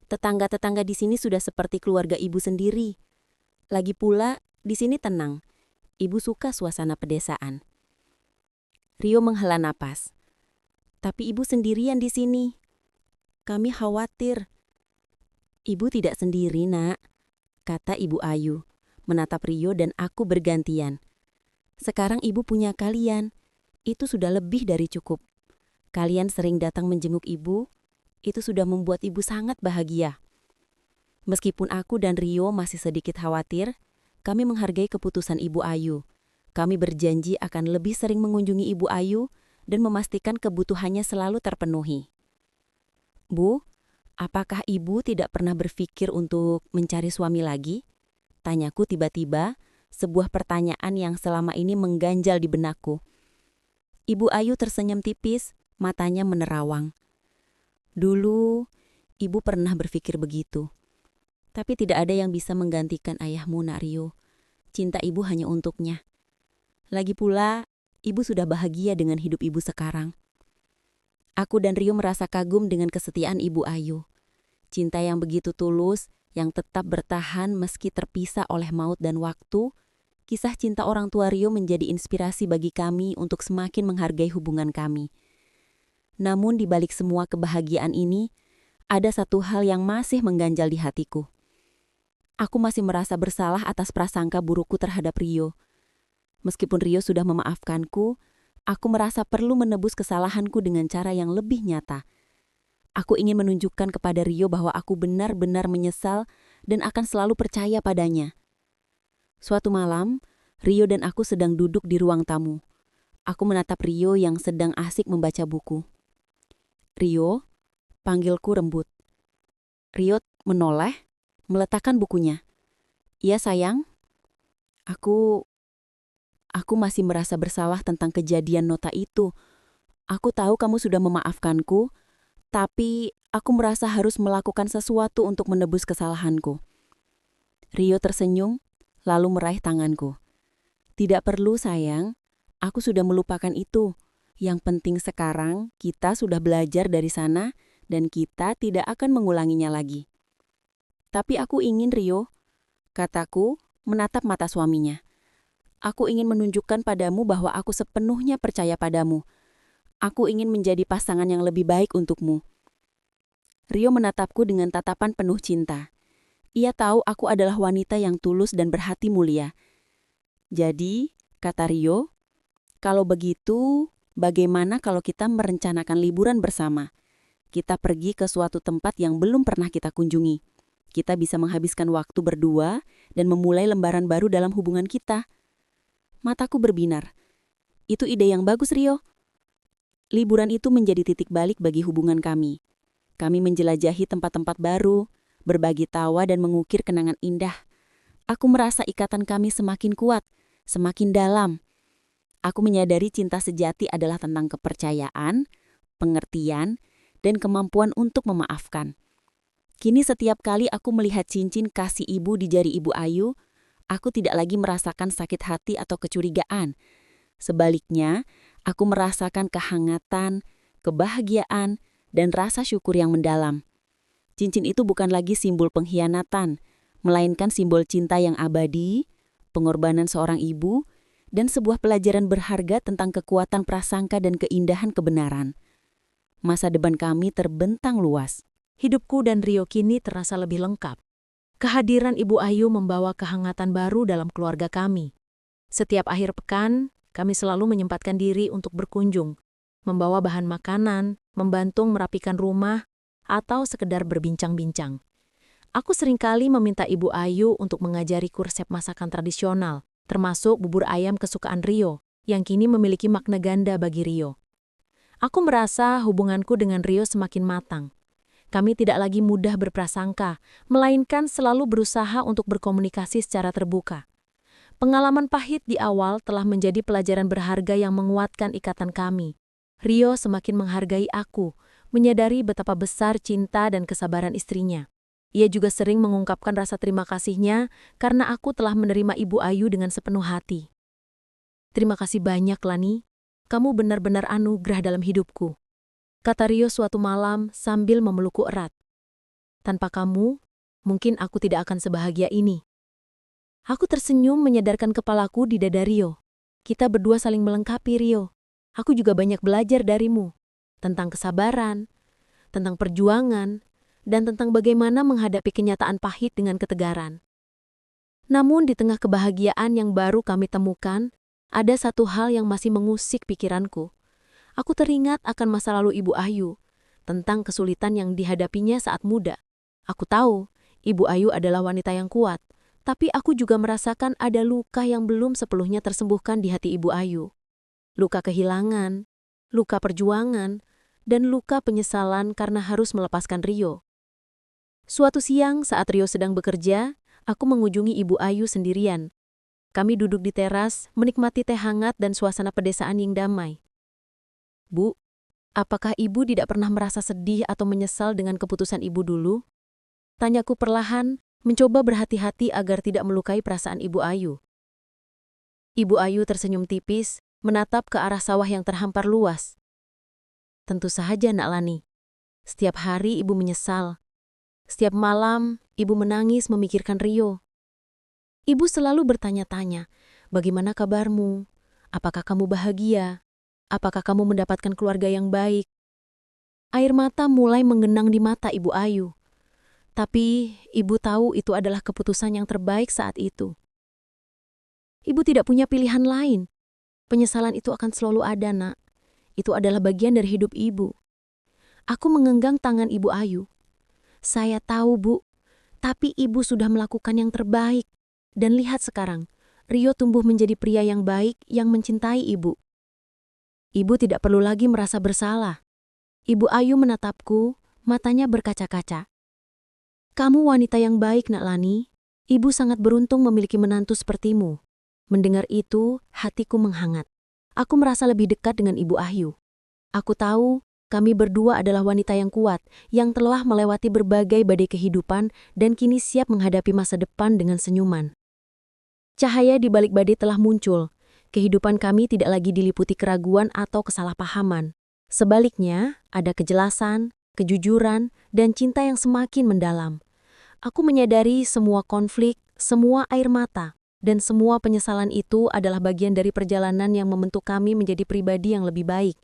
Tetangga-tetangga di sini sudah seperti keluarga Ibu sendiri. Lagi pula, di sini tenang. Ibu suka suasana pedesaan." Rio menghela napas. "Tapi Ibu sendirian di sini. Kami khawatir." "Ibu tidak sendiri, Nak," kata Ibu Ayu, menatap Rio dan aku bergantian. "Sekarang Ibu punya kalian. Itu sudah lebih dari cukup. Kalian sering datang menjenguk Ibu, itu sudah membuat Ibu sangat bahagia." Meskipun aku dan Rio masih sedikit khawatir, kami menghargai keputusan Ibu Ayu. Kami berjanji akan lebih sering mengunjungi Ibu Ayu dan memastikan kebutuhannya selalu terpenuhi. "Bu, apakah Ibu tidak pernah berpikir untuk mencari suami lagi?" Tanyaku tiba-tiba, sebuah pertanyaan yang selama ini mengganjal di benakku. Ibu Ayu tersenyum tipis, matanya menerawang. "Dulu, Ibu pernah berpikir begitu. Tapi tidak ada yang bisa menggantikan ayahmu, Nak Rio. Cinta Ibu hanya untuknya. Lagi pula, Ibu sudah bahagia dengan hidup Ibu sekarang." Aku dan Rio merasa kagum dengan kesetiaan Ibu Ayu. Cinta yang begitu tulus, yang tetap bertahan meski terpisah oleh maut dan waktu. Kisah cinta orang tua Rio menjadi inspirasi bagi kami untuk semakin menghargai hubungan kami. Namun di balik semua kebahagiaan ini, ada satu hal yang masih mengganjal di hatiku. Aku masih merasa bersalah atas prasangka burukku terhadap Rio. Meskipun Rio sudah memaafkanku, aku merasa perlu menebus kesalahanku dengan cara yang lebih nyata. Aku ingin menunjukkan kepada Rio bahwa aku benar-benar menyesal dan akan selalu percaya padanya. Suatu malam, Rio dan aku sedang duduk di ruang tamu. Aku menatap Rio yang sedang asik membaca buku. "Rio," panggilku lembut. Rio menoleh, meletakkan bukunya. "Iya sayang." Aku masih merasa bersalah tentang kejadian nota itu. Aku tahu kamu sudah memaafkanku, tapi aku merasa harus melakukan sesuatu untuk menebus kesalahanku. Rio tersenyum, lalu meraih tanganku. "Tidak perlu sayang, aku sudah melupakan itu. Yang penting sekarang kita sudah belajar dari sana dan kita tidak akan mengulanginya lagi." "Tapi aku ingin Rio," kataku menatap mata suaminya. "Aku ingin menunjukkan padamu bahwa aku sepenuhnya percaya padamu. Aku ingin menjadi pasangan yang lebih baik untukmu." Rio menatapku dengan tatapan penuh cinta. Ia tahu aku adalah wanita yang tulus dan berhati mulia. "Jadi," kata Rio, Kalau begitu, bagaimana kalau kita merencanakan liburan bersama? Kita pergi ke suatu tempat yang belum pernah kita kunjungi. Kita bisa menghabiskan waktu berdua dan memulai lembaran baru dalam hubungan kita. Mataku berbinar. Itu ide yang bagus, Rio. Liburan itu menjadi titik balik bagi hubungan kami. Kami menjelajahi tempat-tempat baru, berbagi tawa dan mengukir kenangan indah. Aku merasa ikatan kami semakin kuat, semakin dalam. Aku menyadari cinta sejati adalah tentang kepercayaan, pengertian, dan kemampuan untuk memaafkan. Kini setiap kali aku melihat cincin kasih ibu di jari Ibu Ayu, aku tidak lagi merasakan sakit hati atau kecurigaan. Sebaliknya, aku merasakan kehangatan, kebahagiaan, dan rasa syukur yang mendalam. Cincin itu bukan lagi simbol pengkhianatan, melainkan simbol cinta yang abadi, pengorbanan seorang ibu, dan sebuah pelajaran berharga tentang kekuatan prasangka dan keindahan kebenaran. Masa depan kami terbentang luas. Hidupku dan Rio kini terasa lebih lengkap. Kehadiran Ibu Ayu membawa kehangatan baru dalam keluarga kami. Setiap akhir pekan, kami selalu menyempatkan diri untuk berkunjung, membawa bahan makanan, membantu merapikan rumah, atau sekedar berbincang-bincang. Aku seringkali meminta Ibu Ayu untuk mengajariku resep masakan tradisional, termasuk bubur ayam kesukaan Rio, yang kini memiliki makna ganda bagi Rio. Aku merasa hubunganku dengan Rio semakin matang. Kami tidak lagi mudah berprasangka, melainkan selalu berusaha untuk berkomunikasi secara terbuka. Pengalaman pahit di awal telah menjadi pelajaran berharga yang menguatkan ikatan kami. Rio semakin menghargai aku, menyadari betapa besar cinta dan kesabaran istrinya. Ia juga sering mengungkapkan rasa terima kasihnya karena aku telah menerima Ibu Ayu dengan sepenuh hati. Terima kasih banyak, Lani. Kamu benar-benar anugerah dalam hidupku, kata Rio suatu malam sambil memelukku erat. Tanpa kamu, mungkin aku tidak akan sebahagia ini. Aku tersenyum menyadarkan kepalaku di dada Rio. Kita berdua saling melengkapi, Rio. Aku juga banyak belajar darimu. Tentang kesabaran, tentang perjuangan, dan tentang bagaimana menghadapi kenyataan pahit dengan ketegaran. Namun di tengah kebahagiaan yang baru kami temukan, ada satu hal yang masih mengusik pikiranku. Aku teringat akan masa lalu Ibu Ayu, tentang kesulitan yang dihadapinya saat muda. Aku tahu, Ibu Ayu adalah wanita yang kuat, tapi aku juga merasakan ada luka yang belum sepenuhnya tersembuhkan di hati Ibu Ayu. Luka kehilangan, luka perjuangan, dan luka penyesalan karena harus melepaskan Rio. Suatu siang saat Rio sedang bekerja, aku mengunjungi Ibu Ayu sendirian. Kami duduk di teras, menikmati teh hangat dan suasana pedesaan yang damai. Bu, apakah Ibu tidak pernah merasa sedih atau menyesal dengan keputusan Ibu dulu? Tanyaku perlahan, mencoba berhati-hati agar tidak melukai perasaan Ibu Ayu. Ibu Ayu tersenyum tipis, menatap ke arah sawah yang terhampar luas. Tentu saja, Nak Lani. Setiap hari Ibu menyesal. Setiap malam, Ibu menangis memikirkan Rio. Ibu selalu bertanya-tanya, bagaimana kabarmu? Apakah kamu bahagia? Apakah kamu mendapatkan keluarga yang baik? Air mata mulai menggenang di mata Ibu Ayu. Tapi, Ibu tahu itu adalah keputusan yang terbaik saat itu. Ibu tidak punya pilihan lain. Penyesalan itu akan selalu ada, Nak. Itu adalah bagian dari hidup Ibu. Aku menggenggam tangan Ibu Ayu. Saya tahu, Bu, tapi Ibu sudah melakukan yang terbaik. Dan lihat sekarang, Rio tumbuh menjadi pria yang baik yang mencintai Ibu. Ibu tidak perlu lagi merasa bersalah. Ibu Ayu menatapku, matanya berkaca-kaca. Kamu wanita yang baik, Nak Lani. Ibu sangat beruntung memiliki menantu sepertimu. Mendengar itu, hatiku menghangat. Aku merasa lebih dekat dengan Ibu Ayu. Aku tahu, kami berdua adalah wanita yang kuat, yang telah melewati berbagai badai kehidupan dan kini siap menghadapi masa depan dengan senyuman. Cahaya di balik badai telah muncul. Kehidupan kami tidak lagi diliputi keraguan atau kesalahpahaman. Sebaliknya, ada kejelasan, kejujuran, dan cinta yang semakin mendalam. Aku menyadari semua konflik, semua air mata, dan semua penyesalan itu adalah bagian dari perjalanan yang membentuk kami menjadi pribadi yang lebih baik.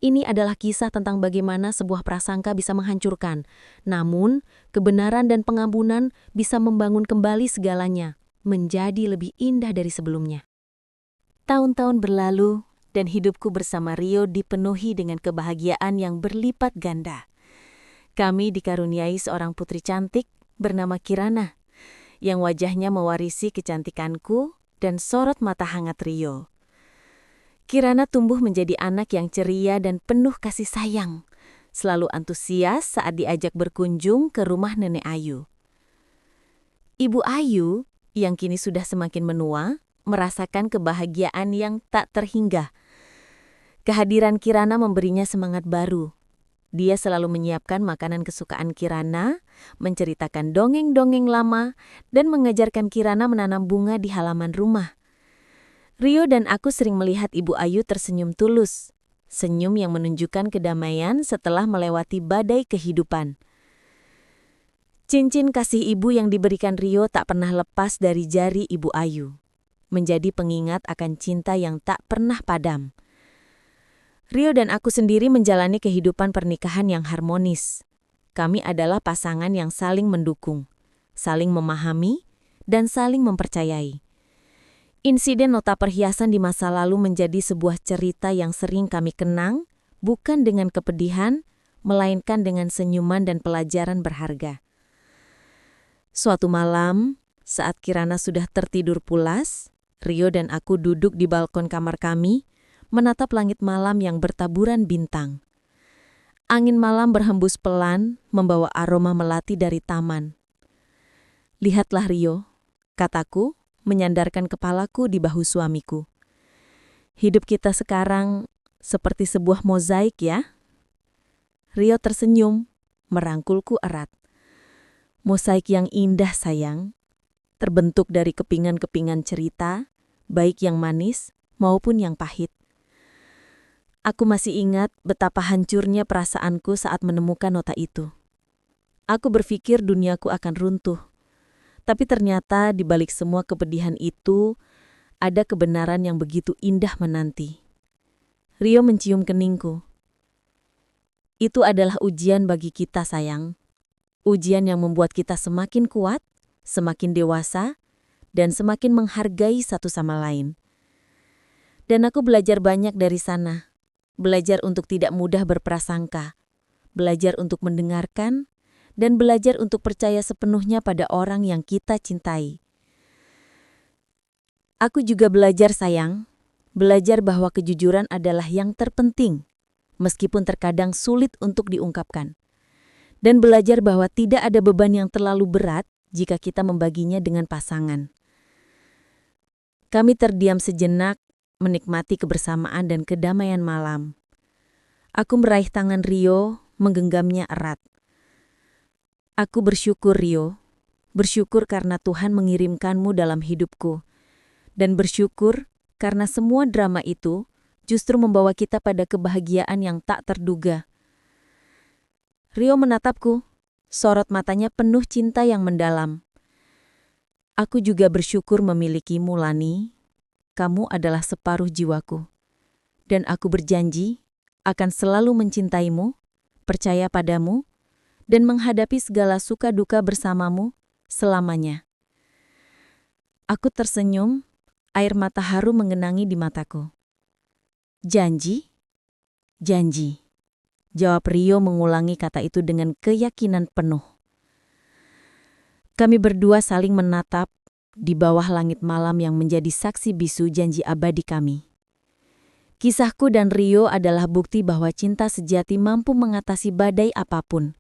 Ini adalah kisah tentang bagaimana sebuah prasangka bisa menghancurkan. Namun, kebenaran dan pengampunan bisa membangun kembali segalanya, menjadi lebih indah dari sebelumnya. Tahun-tahun berlalu, dan hidupku bersama Rio dipenuhi dengan kebahagiaan yang berlipat ganda. Kami dikaruniai seorang putri cantik bernama Kirana, yang wajahnya mewarisi kecantikanku dan sorot mata hangat Rio. Kirana tumbuh menjadi anak yang ceria dan penuh kasih sayang, selalu antusias saat diajak berkunjung ke rumah Nenek Ayu. Ibu Ayu, yang kini sudah semakin menua, merasakan kebahagiaan yang tak terhingga. Kehadiran Kirana memberinya semangat baru. Dia selalu menyiapkan makanan kesukaan Kirana, menceritakan dongeng-dongeng lama, dan mengajarkan Kirana menanam bunga di halaman rumah. Rio dan aku sering melihat Ibu Ayu tersenyum tulus, senyum yang menunjukkan kedamaian setelah melewati badai kehidupan. Cincin kasih ibu yang diberikan Rio tak pernah lepas dari jari Ibu Ayu, menjadi pengingat akan cinta yang tak pernah padam. Rio dan aku sendiri menjalani kehidupan pernikahan yang harmonis. Kami adalah pasangan yang saling mendukung, saling memahami, dan saling mempercayai. Insiden nota perhiasan di masa lalu menjadi sebuah cerita yang sering kami kenang, bukan dengan kepedihan, melainkan dengan senyuman dan pelajaran berharga. Suatu malam, saat Kirana sudah tertidur pulas, Rio dan aku duduk di balkon kamar kami, menatap langit malam yang bertaburan bintang. Angin malam berhembus pelan, membawa aroma melati dari taman. "Lihatlah Rio," kataku, menyandarkan kepalaku di bahu suamiku. "Hidup kita sekarang seperti sebuah mozaik ya?" Rio tersenyum, merangkulku erat. "Mozaik yang indah sayang, terbentuk dari kepingan-kepingan cerita, baik yang manis maupun yang pahit." Aku masih ingat betapa hancurnya perasaanku saat menemukan nota itu. Aku berpikir duniaku akan runtuh. Tapi ternyata di balik semua kepedihan itu, ada kebenaran yang begitu indah menanti. Rio mencium keningku. "Itu adalah ujian bagi kita sayang. Ujian yang membuat kita semakin kuat, semakin dewasa, dan semakin menghargai satu sama lain." Dan aku belajar banyak dari sana. Belajar untuk tidak mudah berprasangka. Belajar untuk mendengarkan, dan belajar untuk percaya sepenuhnya pada orang yang kita cintai. Aku juga belajar sayang, belajar bahwa kejujuran adalah yang terpenting, meskipun terkadang sulit untuk diungkapkan. Dan belajar bahwa tidak ada beban yang terlalu berat jika kita membaginya dengan pasangan. Kami terdiam sejenak, menikmati kebersamaan dan kedamaian malam. Aku meraih tangan Rio, menggenggamnya erat. "Aku bersyukur Rio, bersyukur karena Tuhan mengirimkanmu dalam hidupku, dan bersyukur karena semua drama itu justru membawa kita pada kebahagiaan yang tak terduga." Rio menatapku, sorot matanya penuh cinta yang mendalam. "Aku juga bersyukur memilikimu, Lani. Kamu adalah separuh jiwaku. Dan aku berjanji akan selalu mencintaimu, percaya padamu, dan menghadapi segala suka duka bersamamu selamanya." Aku tersenyum, air mata haru mengenangi di mataku. "Janji? Janji," jawab Rio mengulangi kata itu dengan keyakinan penuh. Kami berdua saling menatap di bawah langit malam yang menjadi saksi bisu janji abadi kami. Kisahku dan Rio adalah bukti bahwa cinta sejati mampu mengatasi badai apapun,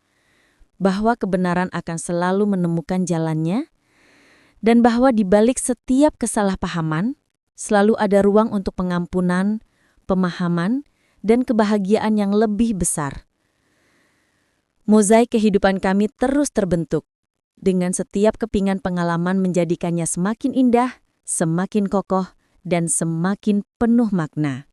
bahwa kebenaran akan selalu menemukan jalannya, dan bahwa di balik setiap kesalahpahaman selalu ada ruang untuk pengampunan, pemahaman, dan kebahagiaan yang lebih besar. Mozaik kehidupan kami terus terbentuk, dengan setiap kepingan pengalaman menjadikannya semakin indah, semakin kokoh, dan semakin penuh makna.